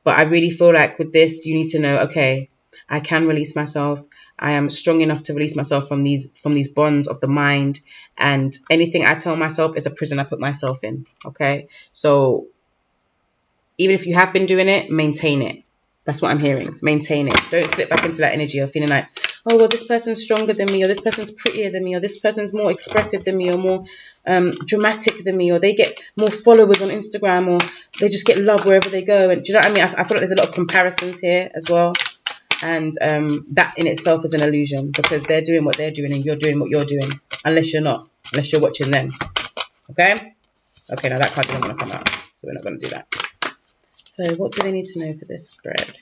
but I really feel like with this, you need to know, okay, I can release myself. I am strong enough to release myself from these bonds of the mind, and anything I tell myself is a prison I put myself in. Okay, so even if you have been doing it, maintain it. That's what I'm hearing. Maintain it. Don't slip back into that energy of feeling like, oh, well, this person's stronger than me, or this person's prettier than me, or this person's more expressive than me, or more dramatic than me, or they get more followers on Instagram, or they just get love wherever they go. And do you know what I mean? I feel like there's a lot of comparisons here as well. And that in itself is an illusion, because they're doing what they're doing and you're doing what you're doing. Unless you're not. Unless you're watching them. Okay? Okay, now that card doesn't want to come out. So we're not going to do that. So what do they need to know for this spread?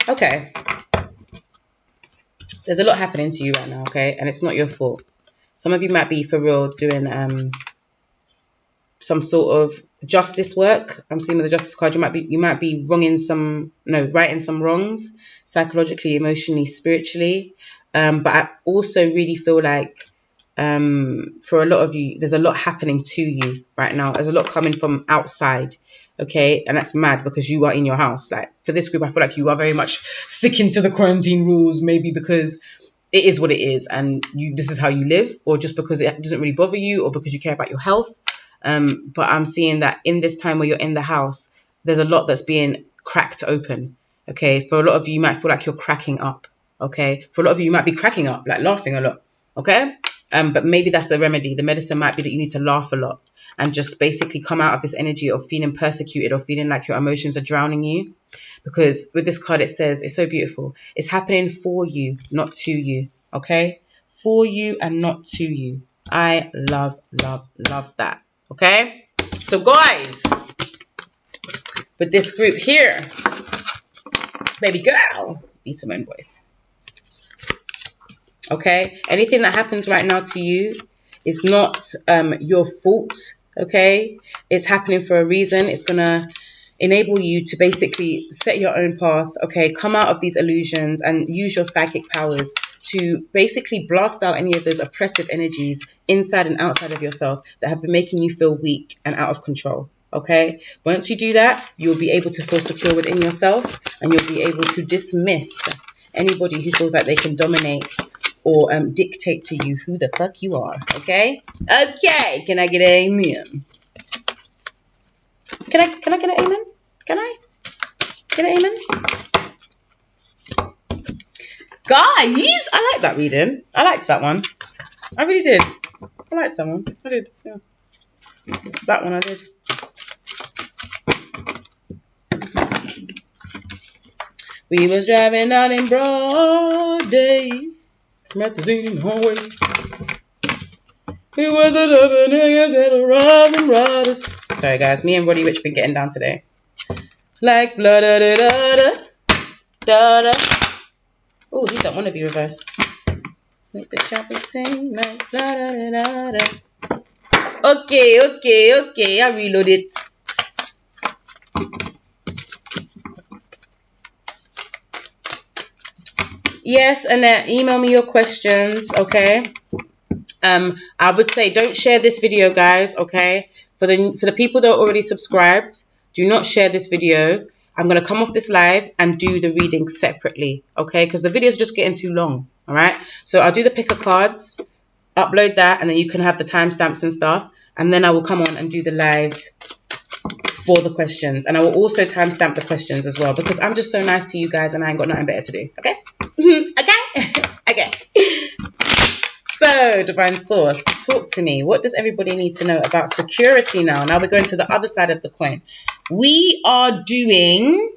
Okay. There's a lot happening to you right now, okay? And it's not your fault. Some of you might be for real doing some sort of justice work. I'm seeing with the justice card, you might be righting some wrongs, psychologically, emotionally, spiritually. But I also really feel like for a lot of you, there's a lot happening to you right now. There's a lot coming from outside, okay? And that's mad because you are in your house. Like for this group, I feel like you are very much sticking to the quarantine rules, maybe because it is what it is and this is how you live, or just because it doesn't really bother you, or because you care about your health. But I'm seeing that in this time where you're in the house, there's a lot that's being cracked open, okay? For a lot of you, you might feel like you're cracking up, okay? For a lot of you, you might be cracking up, like laughing a lot, okay? But maybe that's the remedy. The medicine might be that you need to laugh a lot and just basically come out of this energy of feeling persecuted or feeling like your emotions are drowning you. Because with this card, it says, it's so beautiful. It's happening for you, not to you, okay? For you and not to you. I love, love, love that, okay? So guys, with this group here, baby girl, be some own voice. Okay, anything that happens right now to you is not your fault, okay? It's happening for a reason. It's gonna enable you to basically set your own path, okay? Come out of these illusions and use your psychic powers to basically blast out any of those oppressive energies inside and outside of yourself that have been making you feel weak and out of control, okay? Once you do that, you'll be able to feel secure within yourself, and you'll be able to dismiss anybody who feels like they can dominate or dictate to you who the fuck you are, okay? Okay, can I get an amen? Can I get an amen? Can I get an amen? Guys, I like that reading. I liked that one. I really did. I liked that one. I did, yeah. That one I did. We was driving out in broad day. Met the scene in the hallway. It was the double niggas and the robbing riders. Sorry guys, me and Roddy Rich been getting down today. Like blah da da da da da da. Oh, these don't want to be reversed. Make the chopper sing like blah da da da da. Okay, I reload it. Yes, Annette, email me your questions, okay? I would say don't share this video, guys, okay? For the people that are already subscribed, do not share this video. I'm going to come off this live and do the reading separately, okay? Because the video is just getting too long, all right? So I'll do the pick of cards, upload that, and then you can have the timestamps and stuff. And then I will come on and do the live for the questions, and I will also timestamp the questions as well, because I'm just so nice to you guys and I ain't got nothing better to do. Okay? Okay? Okay. So, Divine Source, talk to me. What does everybody need to know about security now? Now we're going to the other side of the coin. We are doing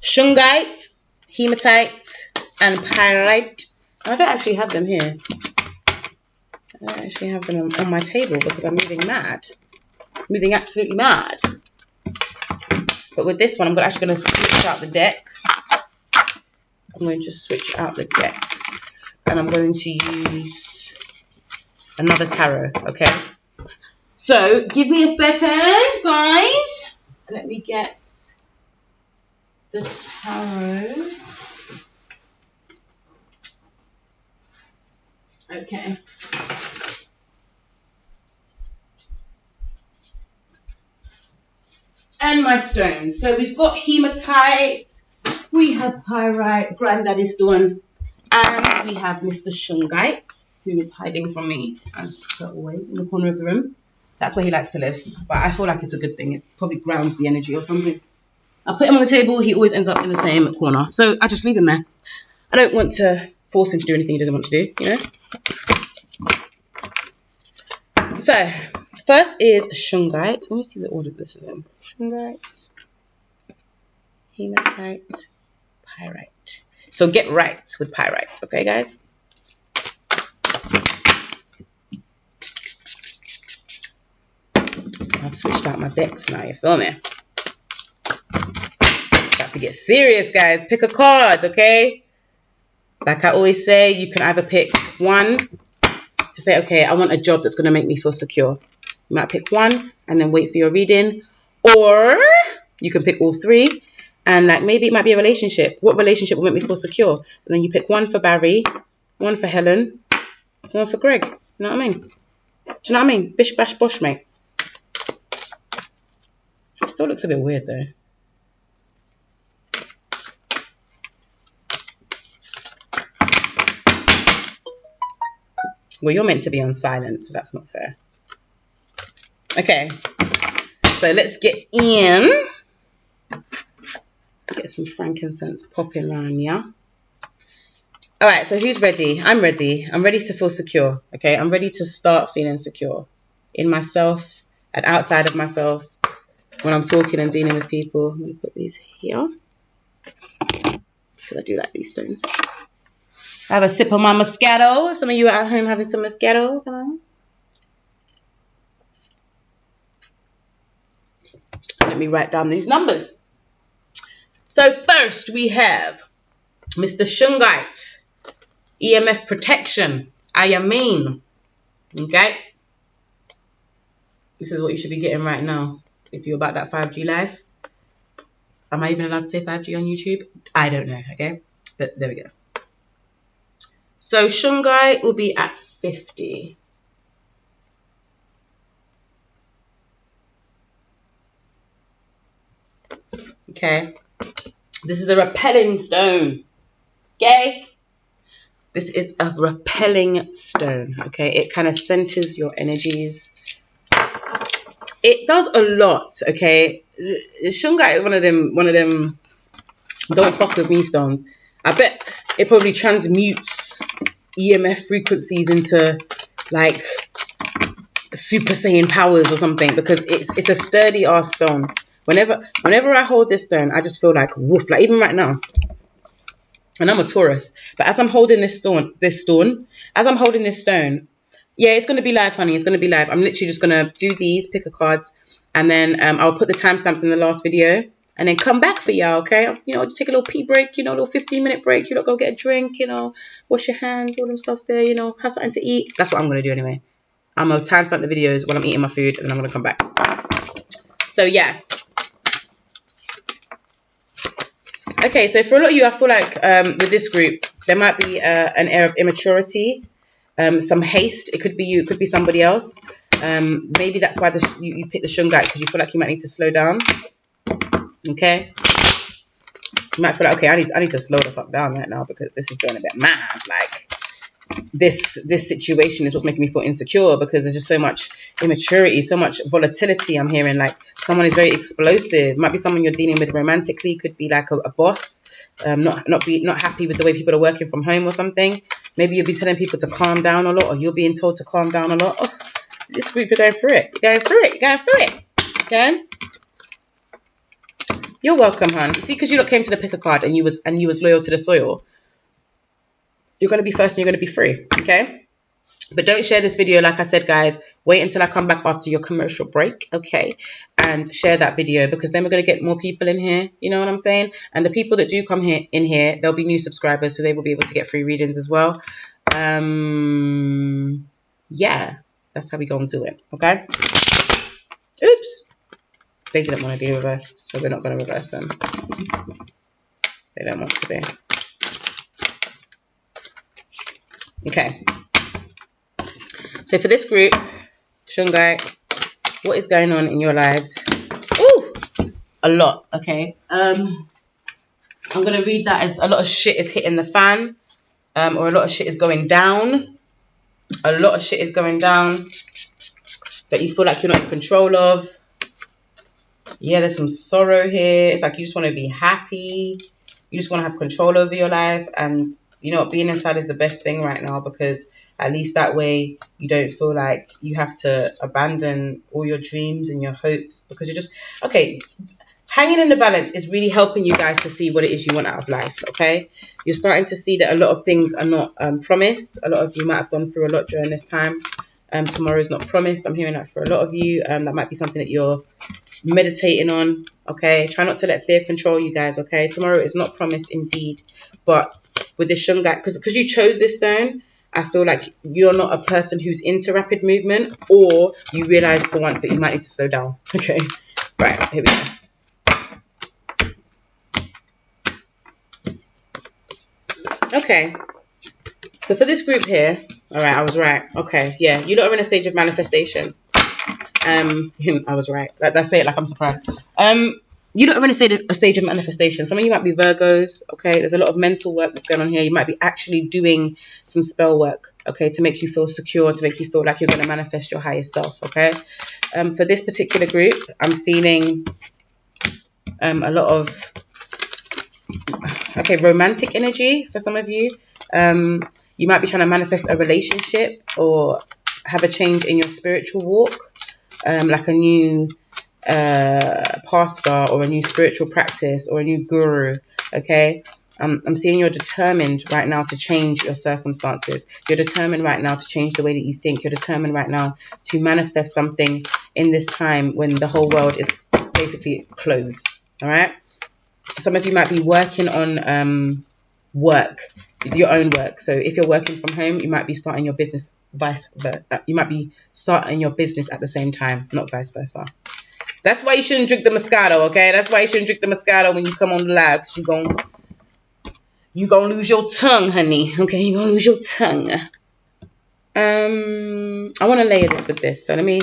Shungite, Hematite, and Pyrite. I don't actually have them here. I don't actually have them on my table because I'm moving mad. Moving absolutely mad. But with this one, I'm actually going to switch out the decks. I'm going to switch out the decks. And I'm going to use another tarot, okay? So, give me a second, guys. Let me get the tarot. Okay. And my stones. So we've got Hematite, we have Pyrite, Granddaddy Stone, and we have Mr. Shungite, who is hiding from me, as per always, in the corner of the room. That's where he likes to live. But I feel like it's a good thing. It probably grounds the energy or something. I put him on the table, he always ends up in the same corner. So I just leave him there. I don't want to force him to do anything he doesn't want to do, you know? So, first is Shungite. Let me see the order of this again. Shungite, Hematite, Pyrite. So get right with Pyrite, okay, guys? So I've switched out my decks now, you feel me? About to get serious, guys. Pick a card, okay? Like I always say, you can either pick one to say, okay, I want a job that's going to make me feel secure. You might pick one and then wait for your reading. Or you can pick all three and like maybe it might be a relationship. What relationship will make me feel secure? And then you pick one for Barry, one for Helen, one for Greg. You know what I mean? Do you know what I mean? Bish, bash, bosh, mate. It still looks a bit weird though. Well, you're meant to be on silent, so that's not fair. Okay, so let's get in. Get some frankincense popping around, yeah? All right, so who's ready? I'm ready. I'm ready to feel secure, okay? I'm ready to start feeling secure in myself and outside of myself when I'm talking and dealing with people. I'm going to put these here because I do like these stones. I have a sip of my Moscato. Some of you at home having some Moscato. Come on. Let me write down these numbers. So first we have Mr. Shungite, EMF Protection, Ayamin. Okay? This is what you should be getting right now if you're about that 5G life. Am I even allowed to say 5G on YouTube? I don't know, okay? But there we go. So Shungite will be at 50. Okay. This is a repelling stone. Okay. This is a repelling stone. Okay. It kind of centers your energies. It does a lot. Okay. Shungite is one of them don't fuck with me stones. I bet it probably transmutes EMF frequencies into like Super Saiyan powers or something, because it's a sturdy ass stone. Whenever I hold this stone, I just feel like woof. Like even right now, and I'm a Taurus, but as I'm holding this stone, yeah, it's gonna be live, honey. It's gonna be live. I'm literally just gonna do these, pick a cards, and then I'll put the timestamps in the last video, and then come back for y'all. Okay, you know, just take a little pee break. You know, a little 15-minute break. You know, go get a drink. You know, wash your hands, all them stuff there. You know, have something to eat. That's what I'm gonna do anyway. I'm gonna timestamp the videos while I'm eating my food, and then I'm gonna come back. So yeah. Okay, so for a lot of you, I feel like with this group, there might be an air of immaturity, some haste. It could be you, it could be somebody else. Maybe that's why you picked the Shungite, because you feel like you might need to slow down. Okay, you might feel like, okay, I need to slow the fuck down right now because this is going a bit mad. Like, this situation is what's making me feel insecure, because there's just so much immaturity, so much volatility. I'm hearing like someone is very explosive. Might be someone you're dealing with romantically. Could be like a boss, not happy with the way people are working from home or something. Maybe you'll be telling people to calm down a lot, or you're being told to calm down a lot. Oh, this group, you're going through it. You're going through it. You're going through it. Okay. You're welcome, hon. You see, because you lot came to the picker card and you was loyal to the soil. You're going to be first and you're going to be free. Okay. But don't share this video, like I said, guys. Wait until I come back after your commercial break, okay? And share that video, because then we're going to get more people in here. You know what I'm saying? And the people that do come in here, there'll be new subscribers, so they will be able to get free readings as well. Yeah, that's how we go and do it, okay? Oops. They didn't want to be reversed, so we're not going to reverse them. They don't want to be. Okay. So for this group, Shungite, what is going on in your lives? Ooh, a lot, okay. I'm going to read that as a lot of shit is hitting the fan, or a lot of shit is going down. A lot of shit is going down that you feel like you're not in control of. Yeah, there's some sorrow here. It's like you just want to be happy. You just want to have control over your life. And you know what, being inside is the best thing right now, because at least that way you don't feel like you have to abandon all your dreams and your hopes, because you're just, okay, hanging in the balance is really helping you guys to see what it is you want out of life, okay? You're starting to see that a lot of things are not promised. A lot of you might have gone through a lot during this time. Tomorrow is not promised. I'm hearing that for a lot of you. That might be something that you're meditating on, okay? Try not to let fear control you guys, okay? Tomorrow is not promised indeed. But with this Shungite, because you chose this stone, I feel like you're not a person who's into rapid movement, or you realize for once that you might need to slow down. Okay, right, here we go. Okay, so for this group here, all right, I was right. Okay, yeah, you lot are in a stage of manifestation. I was right. Let's say it like I'm surprised. You lot are in a stage of manifestation. Some of you might be Virgos, okay? There's a lot of mental work that's going on here. You might be actually doing some spell work, okay, to make you feel secure, to make you feel like you're going to manifest your highest self, okay? For this particular group, I'm feeling a lot of, okay, romantic energy for some of you. You might be trying to manifest a relationship or have a change in your spiritual walk, like a new pastor or a new spiritual practice or a new guru, okay? I'm seeing you're determined right now to change your circumstances. You're determined right now to change the way that you think. You're determined right now to manifest something in this time when the whole world is basically closed, all right? Some of you might be working on your own work. So if you're working from home, you might be starting your business you might be starting your business at the same time, not vice versa. That's why you shouldn't drink the Moscato, okay? That's why you shouldn't drink the Moscato when you come on the live, because you're gonna lose your tongue, honey. Okay, you're gonna lose your tongue. I want to layer this with this. So let me.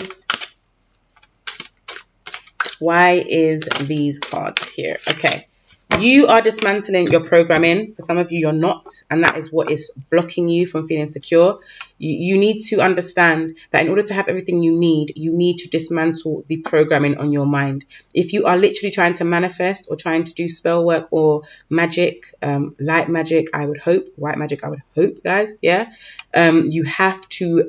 Why is these cards here? Okay. You are dismantling your programming. For some of you, you're not. And that is what is blocking you from feeling secure. You need to understand that in order to have everything you need to dismantle the programming on your mind. If you are literally trying to manifest or trying to do spell work or magic, light magic, I would hope, white magic, I would hope, guys, yeah, you have to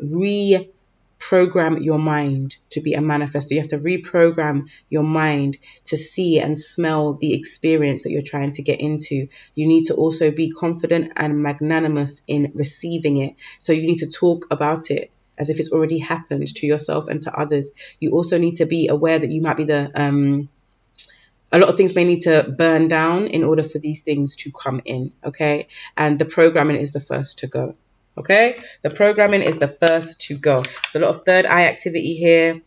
reprogram your mind to be a manifestor. You have to reprogram your mind to see and smell the experience that you're trying to get into. You need to also be confident and magnanimous in receiving it. So you need to talk about it as if it's already happened to yourself and to others. You also need to be aware that you might be a lot of things may need to burn down in order for these things to come in, okay? And the programming is the first to go. Okay, the programming is the first to go. There's a lot of third eye activity here.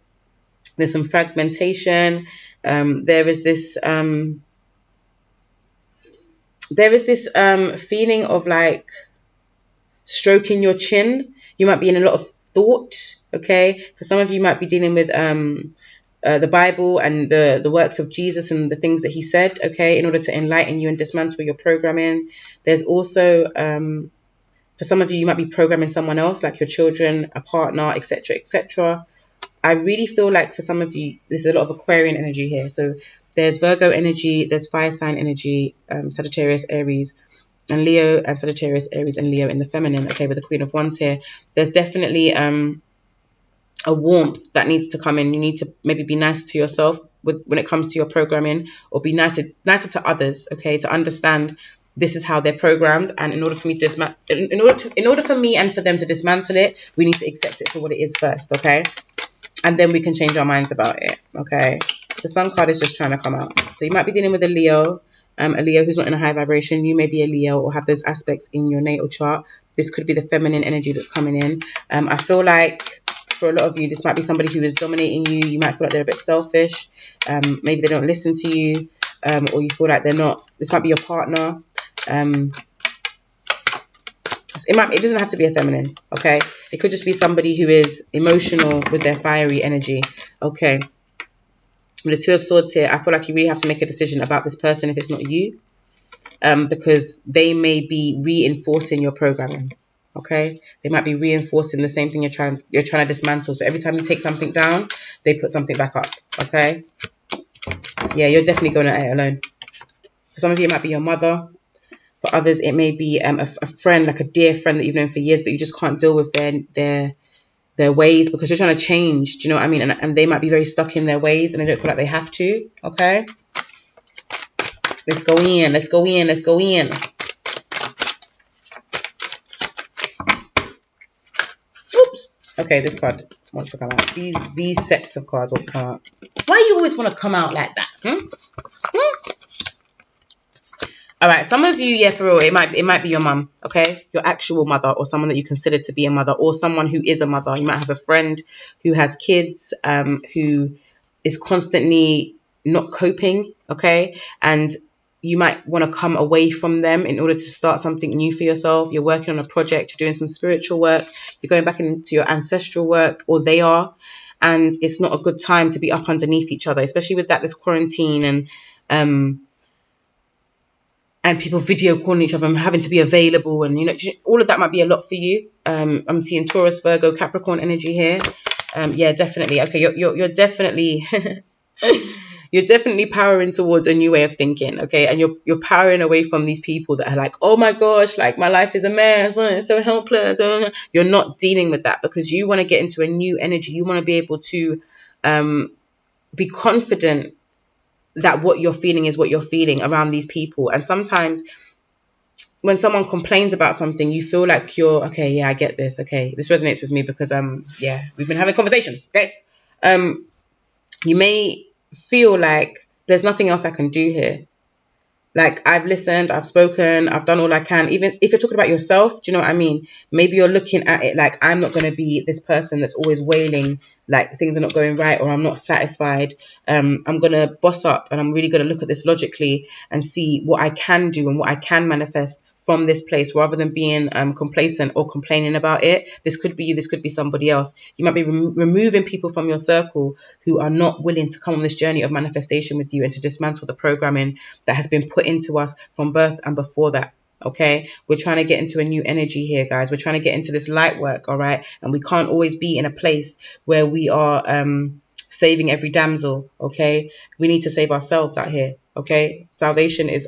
There's some fragmentation. There is this feeling of like stroking your chin. You might be in a lot of thought. Okay, for some of you might be dealing with the Bible and the works of Jesus and the things that he said. Okay, in order to enlighten you and dismantle your programming. There's also For some of you, you might be programming someone else, like your children, a partner, etc., etc. I really feel like for some of you, there's a lot of Aquarian energy here. So there's Virgo energy, there's fire sign energy, Sagittarius, Aries, and Leo, and Sagittarius, Aries, and Leo in the feminine. Okay, with the Queen of Wands here, there's definitely a warmth that needs to come in. You need to maybe be nice to yourself when it comes to your programming, or be nicer to others. Okay, to understand this is how they're programmed, and in order for me to in order for me and for them to dismantle it, we need to accept it for what it is first. Okay, and then we can change our minds about it. Okay, the Sun card is just trying to come out. So you might be dealing with a Leo who's not in a high vibration. You may be a Leo or have those aspects in your natal chart. This could be the feminine energy that's coming in. I feel like for a lot of you, this might be somebody who is dominating you. You might feel like they're a bit selfish. Maybe they don't listen to you, or you feel like they're not. This might be your partner. It doesn't have to be a feminine, okay? It could just be somebody who is emotional with their fiery energy, okay? With the Two of Swords here, I feel like you really have to make a decision about this person if it's not you, because they may be reinforcing your programming, okay? They might be reinforcing the same thing you're trying to dismantle. So every time you take something down, they put something back up, okay? Yeah, you're definitely going at it alone. For some of you, it might be your mother. For others, it may be a friend, like a dear friend that you've known for years, but you just can't deal with their ways because you're trying to change. Do you know what I mean? And they might be very stuck in their ways and they don't feel like they have to. Okay. Let's go in. Let's go in. Let's go in. Oops. Okay, this card wants to come out. These sets of cards want to come out. Why do you always want to come out like that? All right, some of you, yeah, for real, it might be your mum, okay? Your actual mother, or someone that you consider to be a mother, or someone who is a mother. You might have a friend who has kids, who is constantly not coping, okay? And you might want to come away from them in order to start something new for yourself. You're working on a project, you're doing some spiritual work, you're going back into your ancestral work, or they are, and it's not a good time to be up underneath each other, especially with this quarantine and people video calling each other and having to be available, and all of that might be a lot for you. I'm seeing Taurus, Virgo, Capricorn energy here. Yeah, definitely. Okay, you're definitely you're definitely powering towards a new way of thinking. Okay, and you're powering away from these people that are like, oh my gosh, like my life is a mess, it's so helpless. You're not dealing with that because you want to get into a new energy. You want to be able to be confident that what you're feeling is what you're feeling around these people. And sometimes when someone complains about something, you feel like you're, okay, yeah, I get this. Okay, this resonates with me because, yeah, we've been having conversations, okay? You may feel like there's nothing else I can do here. Like, I've listened, I've spoken, I've done all I can. Even if you're talking about yourself, do you know what I mean? Maybe you're looking at it like, I'm not going to be this person that's always wailing, like things are not going right or I'm not satisfied. I'm going to boss up and I'm really going to look at this logically and see what I can do and what I can manifest from this place, rather than being complacent or complaining about it. This could be you, this could be somebody else. You might be removing people from your circle who are not willing to come on this journey of manifestation with you and to dismantle the programming that has been put into us from birth and before that. Okay, we're trying to get into a new energy here, guys. We're trying to get into this light work, all right? And we can't always be in a place where we are saving every damsel. Okay, we need to save ourselves out here. Okay, salvation is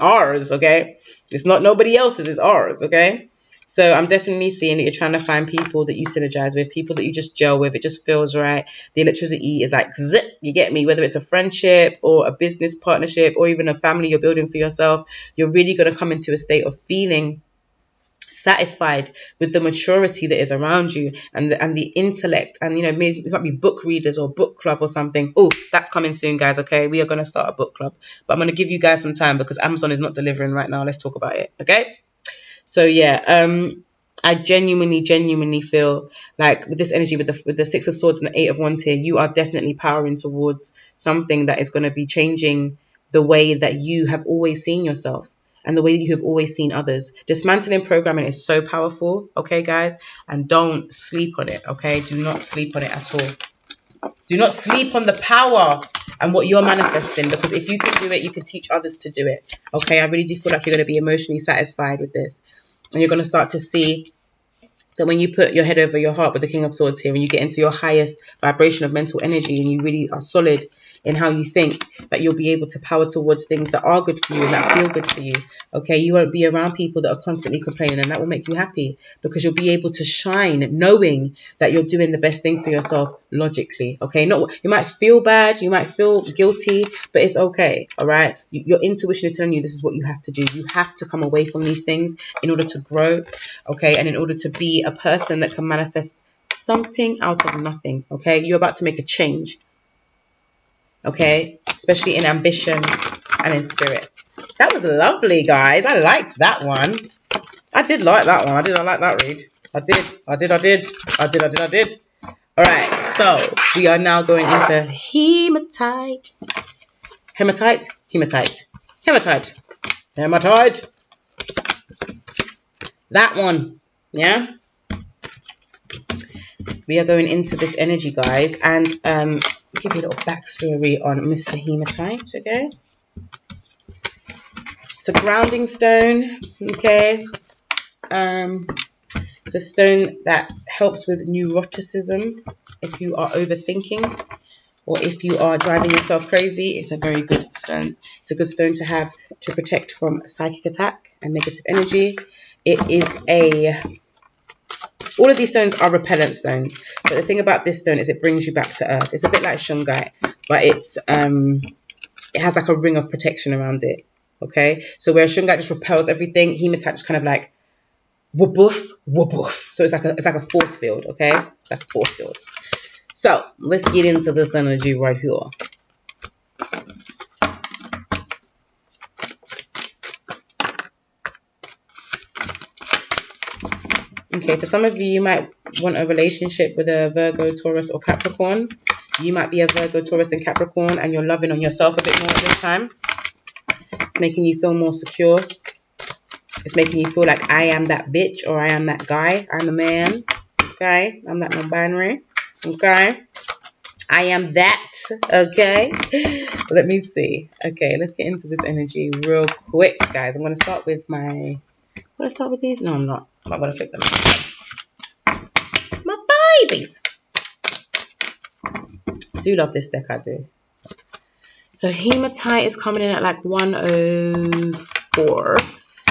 ours, okay? It's not nobody else's, it's ours, okay? So I'm definitely seeing that you're trying to find people that you synergize with, people that you just gel with. It just feels right. The electricity is like zip, you get me? Whether it's a friendship or a business partnership or even a family you're building for yourself, you're really going to come into a state of feeling satisfied with the maturity that is around you and the intellect. And maybe it might be book readers or book club or something. Oh, that's coming soon, guys. Okay, we are going to start a book club, but I'm going to give you guys some time because Amazon is not delivering right now. Let's talk about it. Okay, so yeah, I genuinely feel like with this energy, with the Six of Swords and the Eight of Wands here, you are definitely powering towards something that is going to be changing the way that you have always seen yourself and the way that you have always seen others. Dismantling programming is so powerful, okay, guys? And don't sleep on it, okay? Do not sleep on it at all. Do not sleep on the power and what you're manifesting, because if you can do it, you can teach others to do it. Okay, I really do feel like you're going to be emotionally satisfied with this, and you're going to start to see that when you put your head over your heart with the King of Swords here, and you get into your highest vibration of mental energy, and you really are solid in how you think, that you'll be able to power towards things that are good for you and that feel good for you. Okay, you won't be around people that are constantly complaining, and that will make you happy, because you'll be able to shine knowing that you're doing the best thing for yourself logically. Okay, not, you might feel bad, you might feel guilty, but it's okay. All right, your intuition is telling you this is what you have to do. You have to come away from these things in order to grow, okay, and in order to be a person that can manifest something out of nothing. Okay, you're about to make a change, okay, especially in ambition and in spirit. That was lovely, guys. I liked that one. I did like that one. I like that read. I did. All right, so we are now going into hematite. That one, yeah. We are going into this energy, guys, and give you a little backstory on Mr. Hematite, okay? It's a grounding stone, okay? It's a stone that helps with neuroticism. If you are overthinking or if you are driving yourself crazy, it's a very good stone. It's a good stone to have to protect from psychic attack and negative energy. It is all of these stones are repellent stones, but the thing about this stone is it brings you back to earth. It's a bit like Shungite, but it has like a ring of protection around it. Okay, so where Shungite just repels everything, Hematite just kind of like whoop woof. So it's like a force field. Okay, it's like a force field. So let's get into this energy right here. Okay, for some of you, you might want a relationship with a Virgo, Taurus, or Capricorn. You might be a Virgo, Taurus, and Capricorn, and you're loving on yourself a bit more at this time. It's making you feel more secure. It's making you feel like I am that bitch, or I am that guy. I'm the man. Okay, I'm that non-binary. Okay, I am that. Okay, let me see. Okay, let's get into this energy real quick, guys. I'm going to start with these. No, I'm not. I'm not going to flip them. My babies. I do love this deck, I do. So Hematite is coming in at like 104.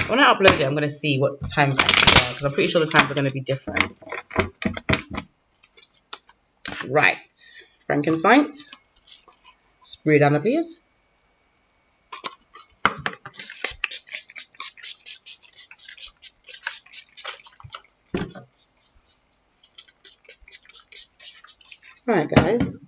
When I upload it, I'm going to see what the times actually are, because I'm pretty sure the times are going to be different. Right. Frankincense. Spray down the please. Alright, guys.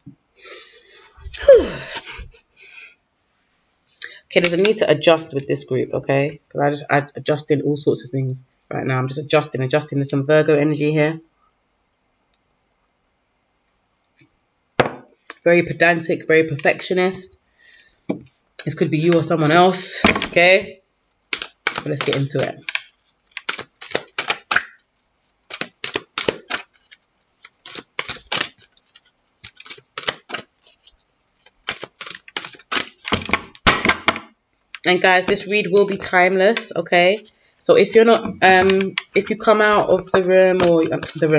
Okay, there's a need to adjust with this group, okay? Because I'm adjusting all sorts of things right now. I'm just adjusting. There's some Virgo energy here. Very pedantic, very perfectionist. This could be you or someone else, okay? But let's get into it. And guys, this read will be timeless, okay? So if you're not, if you come out of the room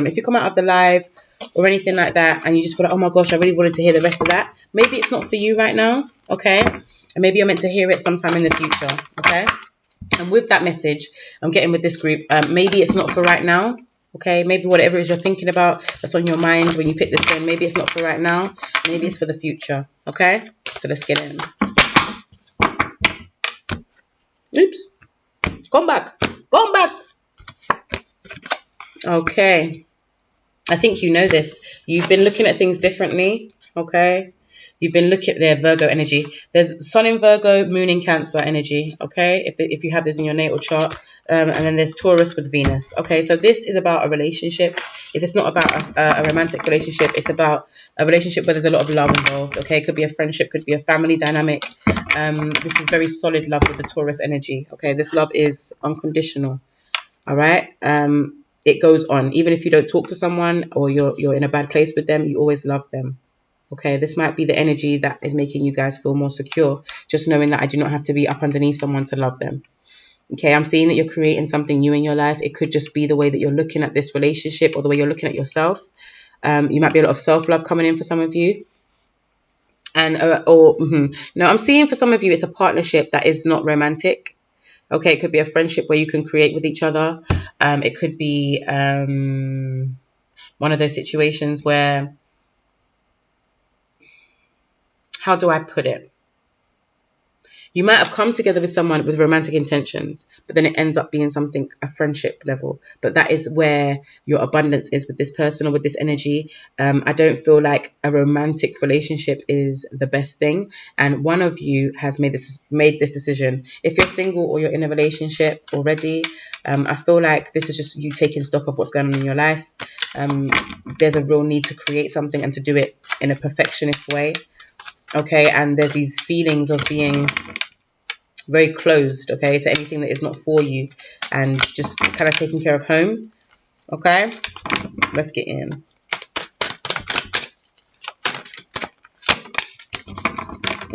if you come out of the live or anything like that, and you just feel like, oh my gosh, I really wanted to hear the rest of that, maybe it's not for you right now, okay? And maybe you're meant to hear it sometime in the future, okay? And with that message I'm getting with this group, maybe it's not for right now, okay? Maybe whatever it is you're thinking about, that's on your mind when you pick this game, maybe it's not for right now, maybe it's for the future, okay? So let's get in. Oops. Come back. Okay. I think you know this. You've been looking at things differently, okay? You've been looking at their Virgo energy. There's Sun in Virgo, Moon in Cancer energy, okay? If you have this in your natal chart. And then there's Taurus with Venus. Okay, so this is about a relationship. If it's not about a romantic relationship, it's about a relationship where there's a lot of love involved. Okay, it could be a friendship, could be a family dynamic. This is very solid love with the Taurus energy. Okay, this love is unconditional. All right. It goes on. Even if you don't talk to someone or you're in a bad place with them, you always love them. Okay, this might be the energy that is making you guys feel more secure, just knowing that I do not have to be up underneath someone to love them. Okay, I'm seeing that you're creating something new in your life. It could just be the way that you're looking at this relationship or the way you're looking at yourself. You might be a lot of self-love coming in for some of you. And no, I'm seeing for some of you it's a partnership that is not romantic. Okay, it could be a friendship where you can create with each other. It could be one of those situations where, how do I put it? You might have come together with someone with romantic intentions, but then it ends up being something, a friendship level. But that is where your abundance is with this person or with this energy. I don't feel like a romantic relationship is the best thing. And one of you has made this decision. If you're single or you're in a relationship already, I feel like this is just you taking stock of what's going on in your life. There's a real need to create something and to do it in a perfectionist way. Okay, and there's these feelings of being very closed, okay, to anything that is not for you, and just kind of taking care of home. Okay, let's get in.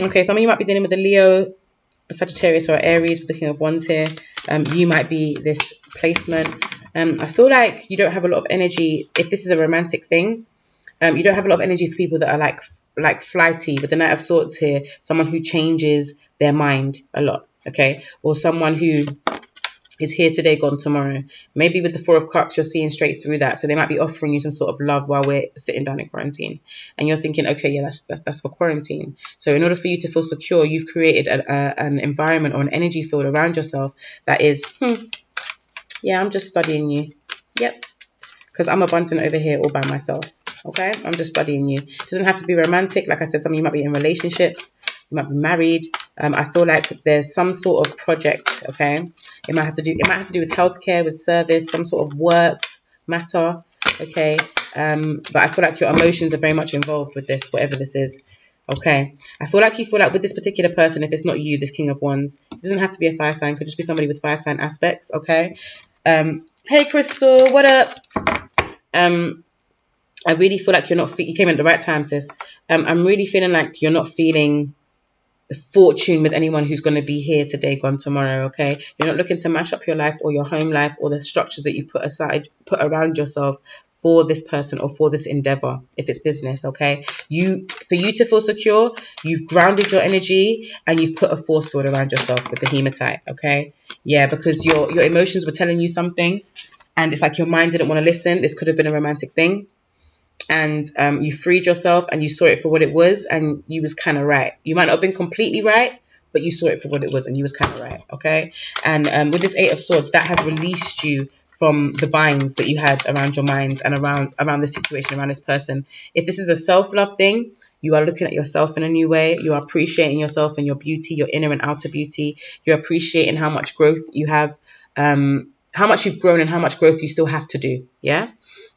Okay, some of you might be dealing with a Leo, a Sagittarius, or Aries with the King of Wands here. You might be this placement. I feel like you don't have a lot of energy if this is a romantic thing. You don't have a lot of energy for people that are like flighty. With the Knight of Swords here, someone who changes their mind a lot, okay, or someone who is here today, gone tomorrow. Maybe with the Four of Cups, you're seeing straight through that. So they might be offering you some sort of love while we're sitting down in quarantine, and you're thinking, okay, yeah, that's for quarantine. So in order for you to feel secure, you've created an environment or an energy field around yourself that is, yeah, I'm just studying you. Yep, because I'm abundant over here all by myself. Okay, I'm just studying you. It doesn't have to be romantic. Like I said, some of you might be in relationships, you might be married. I feel like there's some sort of project. Okay, it might have to do with healthcare, with service, some sort of work matter. Okay, but I feel like your emotions are very much involved with this, whatever this is. Okay, I feel like with this particular person, if it's not you, this King of Wands, it doesn't have to be a fire sign. It could just be somebody with fire sign aspects. Okay. Hey Crystal, what up? I really feel like you came at the right time, sis. I'm really feeling like you're not feeling fortune with anyone who's going to be here today, gone tomorrow, okay? You're not looking to mash up your life or your home life or the structures that you put around yourself for this person or for this endeavor, if it's business, okay? For you to feel secure, you've grounded your energy and you've put a force field around yourself with the Hematite, okay? Yeah, because your emotions were telling you something and it's like your mind didn't want to listen. This could have been a romantic thing. And you freed yourself and you saw it for what it was, and you was kind of right. You might not have been completely right, but you saw it for what it was and you was kind of right, okay? And with this Eight of Swords, that has released you from the binds that you had around your mind and around the situation, around this person. If this is a self-love thing, you are looking at yourself in a new way. You are appreciating yourself and your beauty, your inner and outer beauty. You're appreciating how much growth you have, how much you've grown and how much growth you still have to do, yeah?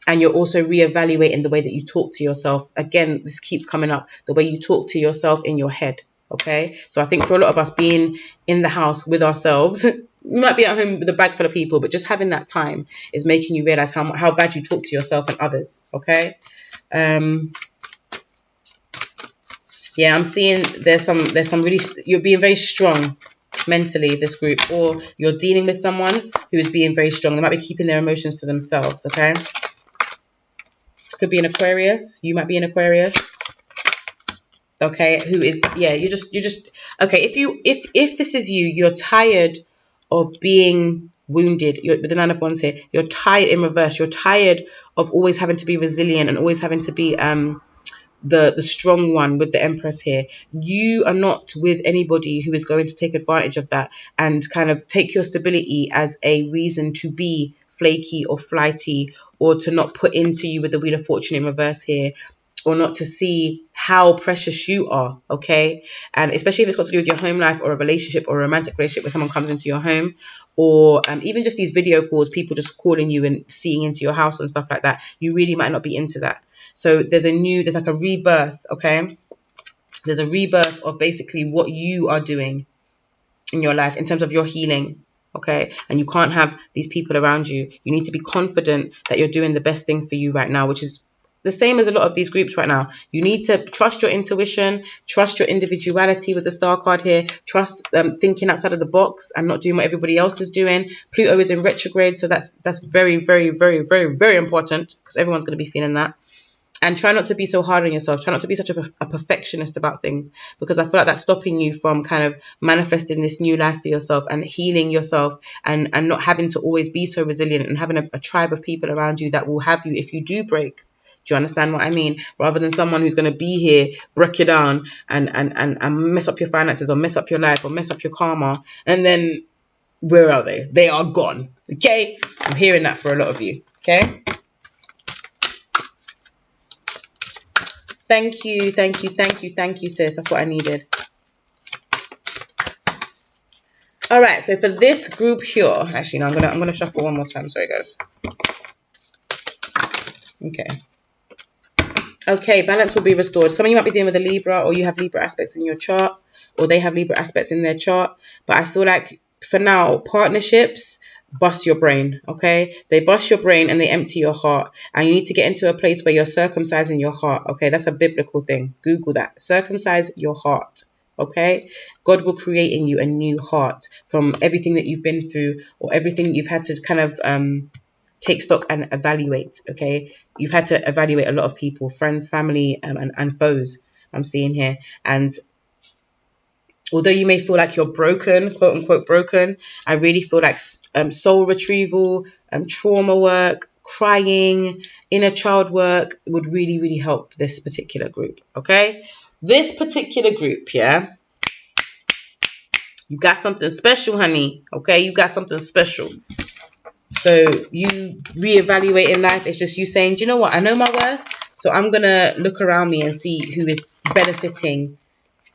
And you're also reevaluating the way that you talk to yourself. Again, this keeps coming up, the way you talk to yourself in your head, okay? So I think for a lot of us being in the house with ourselves, you might be at home with a bag full of people, but just having that time is making you realize how bad you talk to yourself and others, okay? Yeah, I'm seeing there's some really, you're being very strong mentally, this group, or you're dealing with someone who is being very strong. They might be keeping their emotions to themselves, okay? Could be an Aquarius. You might be an Aquarius. Okay, who is, yeah, you're just okay. If this is you, you're tired of being wounded. With the Nine of Wands here, you're tired in reverse. You're tired of always having to be resilient and always having to be the strong one with the Empress here. You are not with anybody who is going to take advantage of that and kind of take your stability as a reason to be flaky or flighty, or to not put into you with the Wheel of Fortune in reverse here, or not to see how precious you are, okay? And especially if it's got to do with your home life or a relationship or a romantic relationship where someone comes into your home, or even just these video calls, people just calling you and seeing into your house and stuff like that, you really might not be into that. So there's like a rebirth, okay? There's a rebirth of basically what you are doing in your life in terms of your healing, okay? And you can't have these people around you. You need to be confident that you're doing the best thing for you right now, which is the same as a lot of these groups right now. You need to trust your intuition, trust your individuality with the star card here, trust thinking outside of the box and not doing what everybody else is doing. Pluto is in retrograde, so that's very, very, very, very, very important because everyone's going to be feeling that. And try not to be so hard on yourself. Try not to be such a perfectionist about things, because I feel like that's stopping you from kind of manifesting this new life for yourself and healing yourself, and not having to always be so resilient, and having a tribe of people around you that will have you if you do break. Do you understand what I mean? Rather than someone who's going to be here, break you down and mess up your finances, or mess up your life, or mess up your karma. And then where are they? They are gone. Okay? I'm hearing that for a lot of you. Okay? Thank you, sis. That's what I needed. All right, so for this group here, actually, no, I'm gonna shuffle one more time. Sorry, guys. Okay, balance will be restored. Some of you might be dealing with a Libra, or you have Libra aspects in your chart, or they have Libra aspects in their chart. But I feel like for now, partnerships bust your brain, okay? They bust your brain and they empty your heart. And you need to get into a place where you're circumcising your heart, okay? That's a biblical thing. Google that. Circumcise your heart, okay? God will create in you a new heart from everything that you've been through, or everything that you've had to kind of take stock and evaluate, okay? You've had to evaluate a lot of people, friends, family, and foes, I'm seeing here. And although you may feel like you're broken, quote unquote broken, I really feel like soul retrieval, trauma work, crying, inner child work would really, really help this particular group, okay? This particular group, yeah? You got something special, honey, okay? You got something special. So you reevaluating life. It's just you saying, do you know what? I know my worth, so I'm going to look around me and see who is benefiting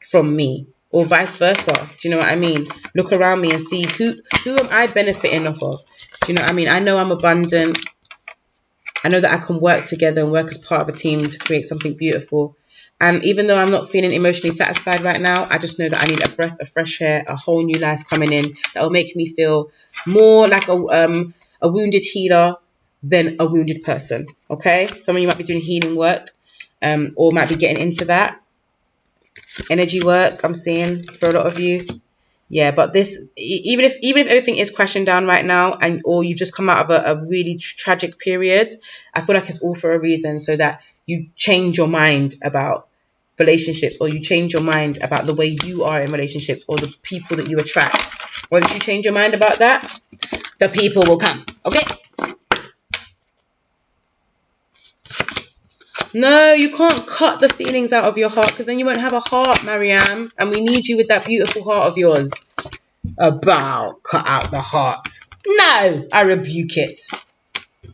from me, or vice versa. Do you know what I mean? Look around me and see who am I benefiting off of? Do you know what I mean? I know I'm abundant. I know that I can work together and work as part of a team to create something beautiful. And even though I'm not feeling emotionally satisfied right now, I just know that I need a breath of fresh air, a whole new life coming in that will make me feel more like a wounded healer than a wounded person. Okay? Some of you might be doing healing work, or might be getting into that. Energy work, I'm seeing for a lot of you. Yeah, but this, even if everything is crashing down right now, and or you've just come out of a really tragic period, I feel like it's all for a reason, so that you change your mind about relationships, or you change your mind about the way you are in relationships, or the people that you attract. Once you change your mind about that, the people will come. Okay? No, you can't cut the feelings out of your heart, because then you won't have a heart, Mariam. And we need you with that beautiful heart of yours. About cut out the heart. No, I rebuke it.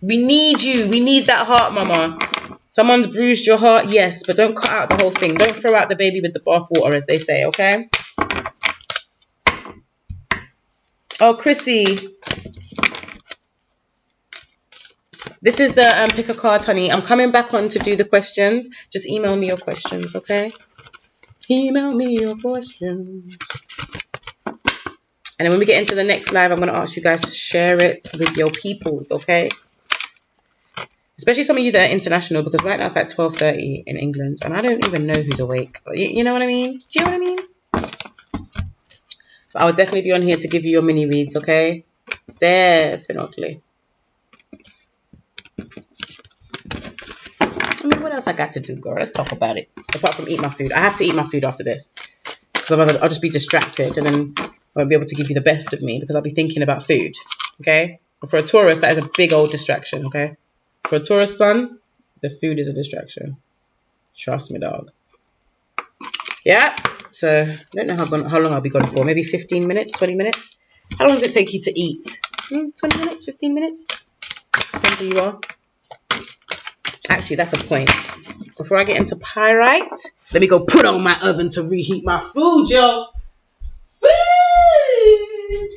We need you. We need that heart, mama. Someone's bruised your heart, yes, but don't cut out the whole thing. Don't throw out the baby with the bathwater, as they say, okay? Oh, Chrissy. This is the pick a card, honey. I'm coming back on to do the questions. Just email me your questions, okay? Email me your questions. And then when we get into the next live, I'm going to ask you guys to share it with your peoples, okay? Especially some of you that are international, because right now it's like 12:30 in England, and I don't even know who's awake. You know what I mean? Do you know what I mean? But I will definitely be on here to give you your mini reads, okay? Definitely. I mean, what else I got to do, girl? Let's talk about it. Apart from eat my food. I have to eat my food after this. Because otherwise I'll just be distracted, and then I won't be able to give you the best of me, because I'll be thinking about food, okay? But for a Taurus, that is a big old distraction, okay? For a Taurus sun, the food is a distraction. Trust me, dog. Yeah. So I don't know how long I'll be gone for. Maybe 15 minutes, 20 minutes. How long does it take you to eat? 20 minutes, 15 minutes? Depends who you are. Actually, that's a point. Before I get into Pyrite, let me go put on my oven to reheat my food, yo. Food.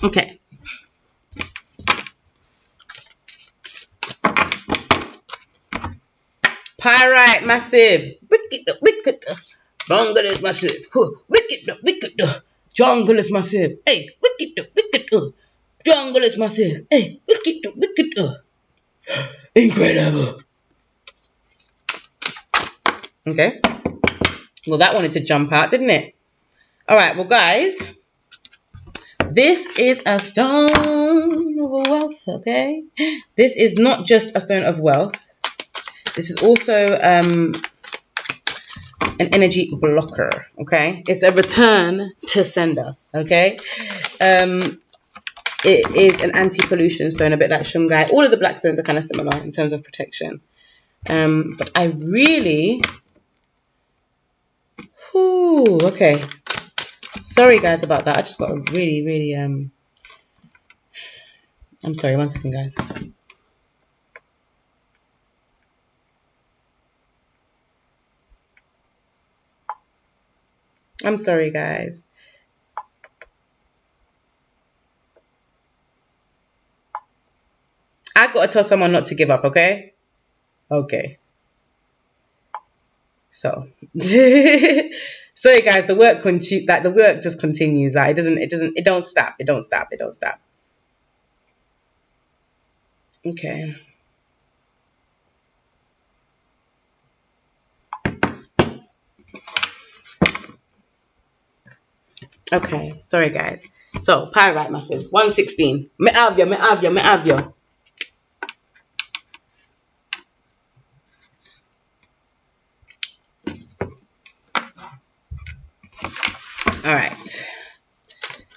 Okay. Pyrite massive. Wicked. Jungle is massive. Wicked. Jungle is massive. Hey, wicked. Jungle is massive. Hey, wicked. Incredible. Okay. Well, that wanted to jump out, didn't it? All right. Well, guys, this is a stone of wealth. Okay. This is not just a stone of wealth. This is also an energy blocker. Okay. It's a return to sender. Okay. It is an anti-pollution stone, a bit like Shungite. All of the black stones are kind of similar in terms of protection. But I really... Ooh, okay. Sorry, guys, about that. I just got a really... I'm sorry, 1 second, guys. I'm sorry, guys. I got to tell someone not to give up, okay? Okay. So, sorry guys, the work just continues. Like, it don't stop. Okay. Okay, sorry guys. So, Pyrite massive, 116. Me have you. All right.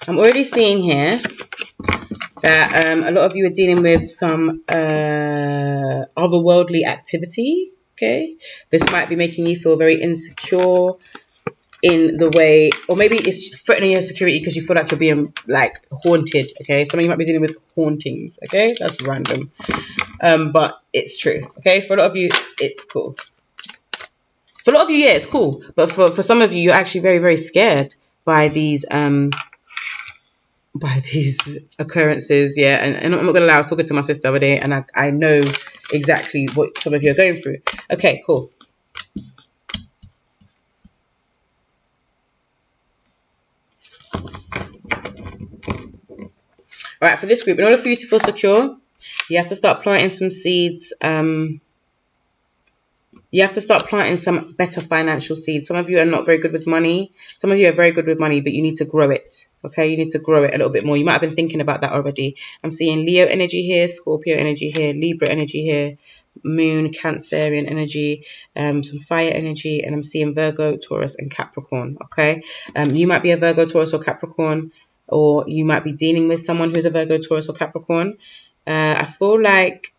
I'm already seeing here that a lot of you are dealing with some otherworldly activity. Okay, this might be making you feel very insecure in the way, or maybe it's threatening your security because you feel like you're being like haunted. Okay, some of you might be dealing with hauntings. Okay, that's random, but it's true. Okay, for a lot of you, it's cool. For a lot of you, yeah, it's cool, but for some of you, you're actually very, very scared by these occurrences. Yeah, and I'm not gonna lie, I was talking to my sister the other day, and I know exactly what some of you are going through. Okay, cool. All right, for this group, in order for you to feel secure, you have to start planting some seeds. You have to start planting some better financial seeds. Some of you are not very good with money. Some of you are very good with money, but you need to grow it. Okay, you need to grow it a little bit more. You might have been thinking about that already. I'm seeing Leo energy here, Scorpio energy here, Libra energy here, Moon, Cancerian energy, some fire energy, and I'm seeing Virgo, Taurus, and Capricorn. Okay, you might be a Virgo, Taurus, or Capricorn, or you might be dealing with someone who's a Virgo, Taurus, or Capricorn. I feel like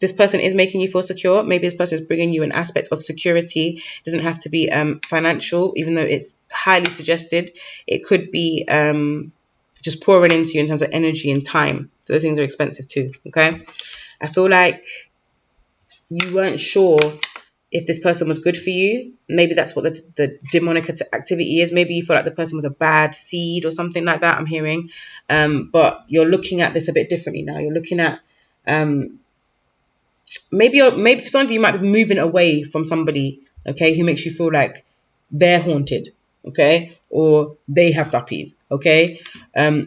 this person is making you feel secure. Maybe this person is bringing you an aspect of security. It doesn't have to be financial, even though it's highly suggested. It could be just pouring into you in terms of energy and time. So those things are expensive too, okay? I feel like you weren't sure if this person was good for you. Maybe that's what the demonic activity is. Maybe you feel like the person was a bad seed or something like that, I'm hearing. But you're looking at this a bit differently now. You're looking at... maybe for some of you might be moving away from somebody, okay, who makes you feel like they're haunted, okay, or they have duppies, okay,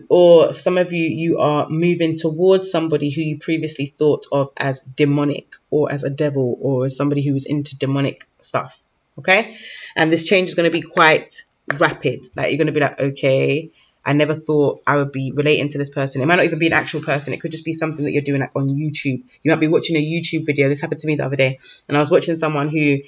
or for some of you, you are moving towards somebody who you previously thought of as demonic or as a devil or as somebody who was into demonic stuff, okay, and this change is going to be quite rapid. Like, you're going to be like, okay, I never thought I would be relating to this person. It might not even be an actual person. It could just be something that you're doing like on YouTube. You might be watching a YouTube video. This happened to me the other day. And I was watching someone who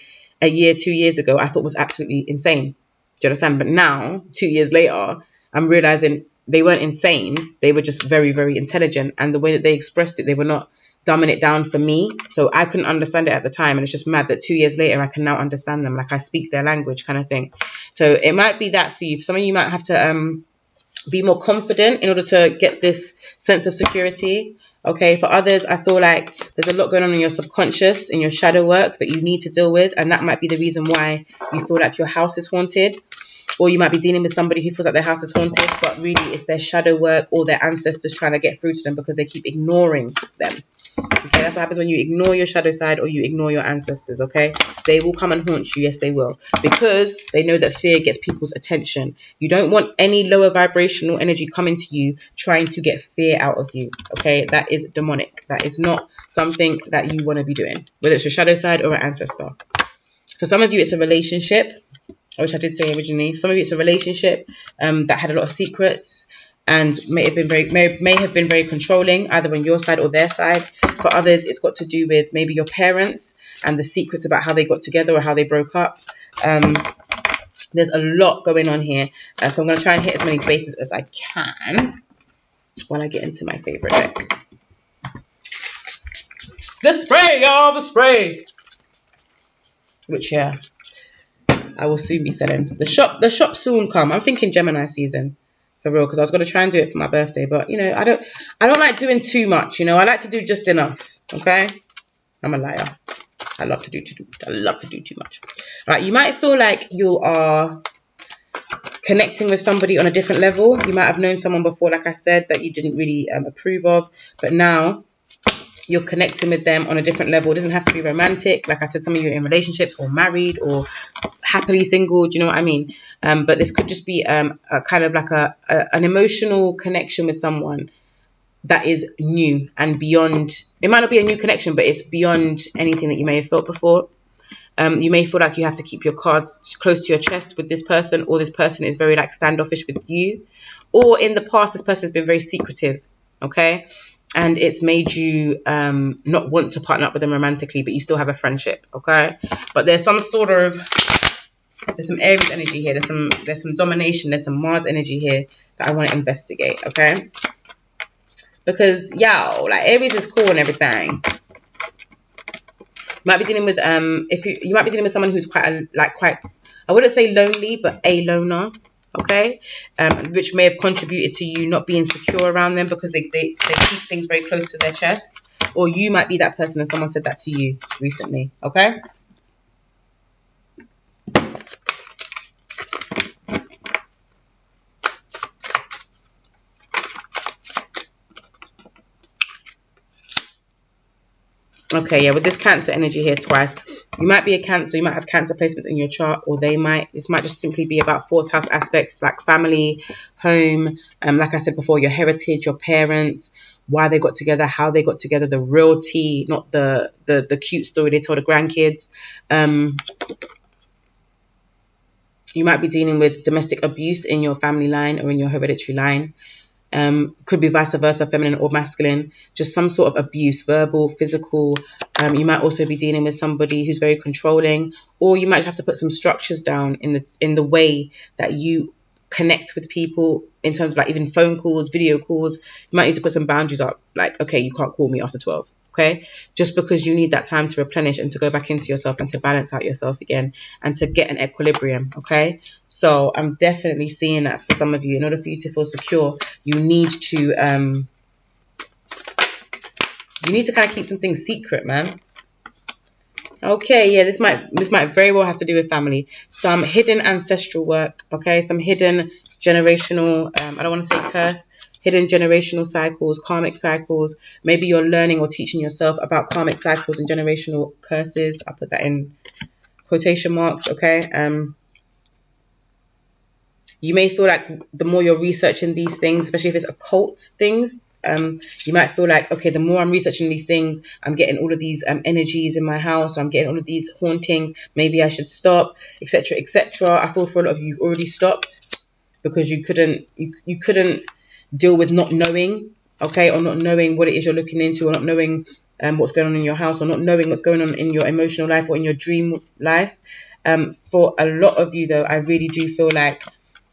2 years ago, I thought was absolutely insane. Do you understand? But now, 2 years later, I'm realizing they weren't insane. They were just very, very intelligent. And the way that they expressed it, they were not dumbing it down for me. So I couldn't understand it at the time. And it's just mad that 2 years later, I can now understand them. Like, I speak their language kind of thing. So it might be that for you. For some of you might have to... be more confident in order to get this sense of security. Okay, for others, I feel like there's a lot going on in your subconscious, in your shadow work that you need to deal with, and that might be the reason why you feel like your house is haunted, or you might be dealing with somebody who feels like their house is haunted, but really it's their shadow work or their ancestors trying to get through to them because they keep ignoring them. Okay, that's what happens when you ignore your shadow side or you ignore your ancestors, okay? They will come and haunt you. Yes, they will. Because they know that fear gets people's attention. You don't want any lower vibrational energy coming to you trying to get fear out of you, okay? That is demonic. That is not something that you want to be doing, whether it's your shadow side or an ancestor. For some of you, it's a relationship, which I did say originally. For some of you, it's a relationship that had a lot of secrets and may have been very controlling, either on your side or their side. For others, it's got to do with maybe your parents and the secrets about how they got together or how they broke up. There's a lot going on here, so I'm going to try and hit as many bases as I can while I get into my favorite deck. The spray, y'all, the spray. Which, yeah, I will soon be selling. The shop soon come. I'm thinking Gemini season. For real, because I was going to try and do it for my birthday, but you know, I don't like doing too much. You know, I like to do just enough. Okay, I'm a liar. I love to do too much. All right, you might feel like you are connecting with somebody on a different level. You might have known someone before, like I said, that you didn't really approve of, but now you're connecting with them on a different level. It doesn't have to be romantic. Like I said, some of you are in relationships or married or happily single. Do you know what I mean? But this could just be a kind of like an emotional connection with someone that is new and beyond. It might not be a new connection, but it's beyond anything that you may have felt before. You may feel like you have to keep your cards close to your chest with this person, or this person is very like standoffish with you, or in the past this person has been very secretive. Okay. And it's made you not want to partner up with them romantically, but you still have a friendship, okay? But there's some Aries energy here. There's some domination. There's some Mars energy here that I want to investigate, okay? Because yo, like Aries is cool and everything. You might be dealing with you might be dealing with someone who's quite I wouldn't say lonely, but a loner. Okay, which may have contributed to you not being secure around them because they keep things very close to their chest, or you might be that person and someone said that to you recently. Okay. Okay, yeah, with this Cancer energy here twice, you might be a Cancer, you might have Cancer placements in your chart, or this might just simply be about fourth house aspects like family, home, like I said before, your heritage, your parents, why they got together, how they got together, the real tea, not the cute story they told the grandkids. You might be dealing with domestic abuse in your family line or in your hereditary line. Could be vice versa, feminine or masculine, just some sort of abuse, verbal, physical. You might also be dealing with somebody who's very controlling, or you might just have to put some structures down in the way that you connect with people in terms of like even phone calls, video calls. You might need to put some boundaries up, like, okay, you can't call me after 12. Okay, just because you need that time to replenish and to go back into yourself and to balance out yourself again and to get an equilibrium. Okay, so I'm definitely seeing that for some of you. In order for you to feel secure, you need to kind of keep some things secret, man. Okay, yeah, this might very well have to do with family. Some hidden ancestral work. Okay, some hidden generational. I don't want to say curse. Hidden generational cycles, karmic cycles. Maybe you're learning or teaching yourself about karmic cycles and generational curses. I'll put that in quotation marks, okay? You may feel like the more you're researching these things, especially if it's occult things, you might feel like, okay, the more I'm researching these things, I'm getting all of these energies in my house, I'm getting all of these hauntings, maybe I should stop, etc., etc. I feel for a lot of you, you've already stopped because you couldn't deal with not knowing, okay, or not knowing what it is you're looking into, or not knowing what's going on in your house, or not knowing what's going on in your emotional life or in your dream life. For a lot of you, though, I really do feel like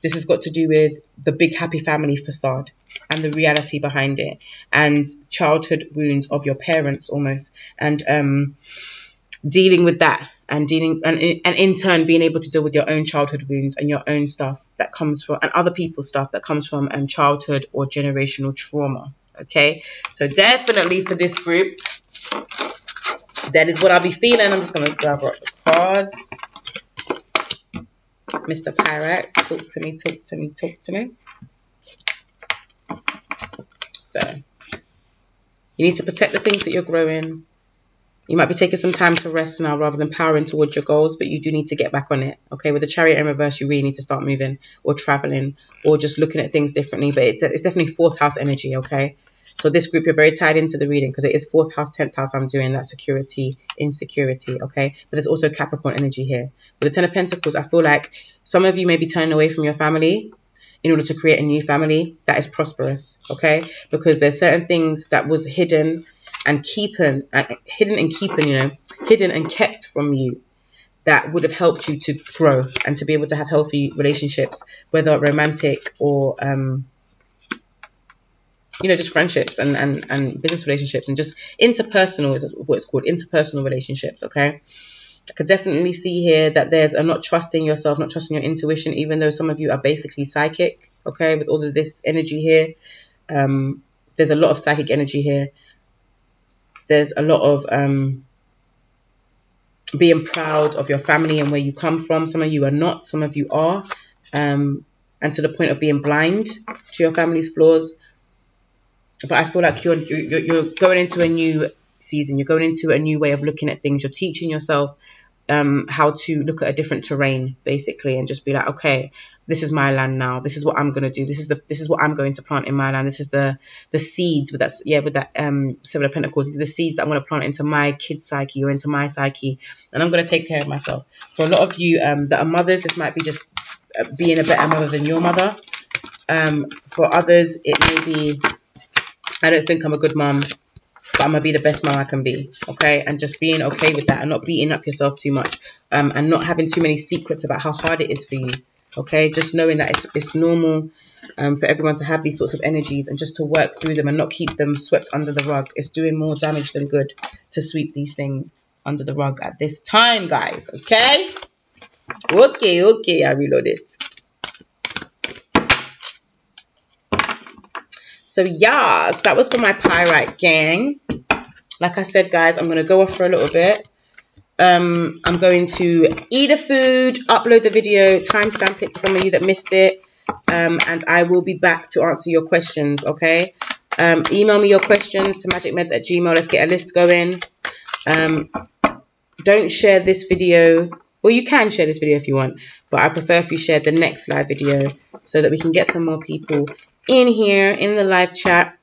this has got to do with the big happy family facade and the reality behind it, and childhood wounds of your parents almost, and dealing with that, and in turn being able to deal with your own childhood wounds and your own stuff that comes from, and other people's stuff that comes from childhood or generational trauma. Okay, so definitely for this group, that is what I'll be feeling. I'm just going to grab up the cards. Mr. Pyrite, talk to me, talk to me, talk to me. So You need to protect the things that you're growing. You might be taking some time to rest now rather than powering towards your goals, but you do need to get back on it. Okay, with the Chariot in reverse, you really need to start moving or traveling or just looking at things differently. But it's definitely 4th house energy. Okay, so this group, you're very tied into the reading because it is 4th house, 10th house. I'm doing that security, insecurity. Okay, but there's also Capricorn energy here. With the 10 of Pentacles, I feel like some of you may be turning away from your family in order to create a new family that is prosperous. Okay, because there's certain things that was hidden and keeping, hidden and kept from you that would have helped you to grow and to be able to have healthy relationships, whether romantic or just friendships and business relationships, and just interpersonal is what it's called, interpersonal relationships. Okay, I could definitely see here that there's a not trusting yourself, not trusting your intuition, even though some of you are basically psychic. Okay, with all of this energy here, there's a lot of psychic energy here. There's a lot of being proud of your family and where you come from. Some of you are not, some of you are, and to the point of being blind to your family's flaws. But I feel like you're going into a new season. You're going into a new way of looking at things. You're teaching yourself how to look at a different terrain, basically, and just be like, okay, this is my land now. This is what I'm going to do. This is what I'm going to plant in my land. This is the seeds with that 7 of Pentacles. These are the seeds that I want to plant into my kid's psyche or into my psyche, and I'm going to take care of myself. For a lot of you that are mothers, this might be just being a better mother than your mother. For others, it may be, I don't think I'm a good mom, but I'm going to be the best mom I can be, okay? And just being okay with that and not beating up yourself too much, and not having too many secrets about how hard it is for you, okay? Just knowing that it's normal for everyone to have these sorts of energies, and just to work through them and not keep them swept under the rug. It's doing more damage than good to sweep these things under the rug at this time, guys, okay? Okay, I reloaded. So yes, that was for my Pyrite gang. Like I said, guys, I'm going to go off for a little bit. I'm going to eat a food, upload the video, timestamp it for some of you that missed it. And I will be back to answer your questions, okay? Email me your questions to magickmeds@gmail.com. Let's get a list going. Don't share this video. Well, you can share this video if you want, but I prefer if you share the next live video so that we can get some more people in here in the live chat.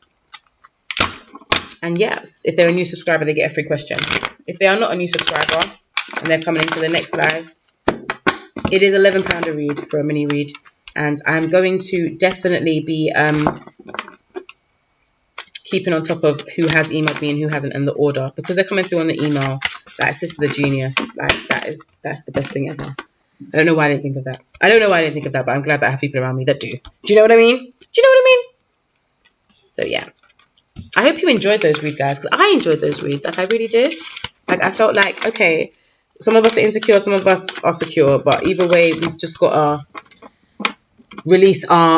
And yes, if they're a new subscriber, they get a free question. If they are not a new subscriber and they're coming into the next live, it is £11 a read for a mini read. And I'm going to definitely be keeping on top of who has emailed me and who hasn't, in the order, because they're coming through on the email. Like, sister's a genius. Like, that's the best thing ever. I don't know why I didn't think of that. But I'm glad that I have people around me that do. Do you know what I mean? So yeah. I hope you enjoyed those reads, guys, because I enjoyed those reads. Like, I really did. Like, I felt like, okay, some of us are insecure, some of us are secure, but either way, we've just got to release our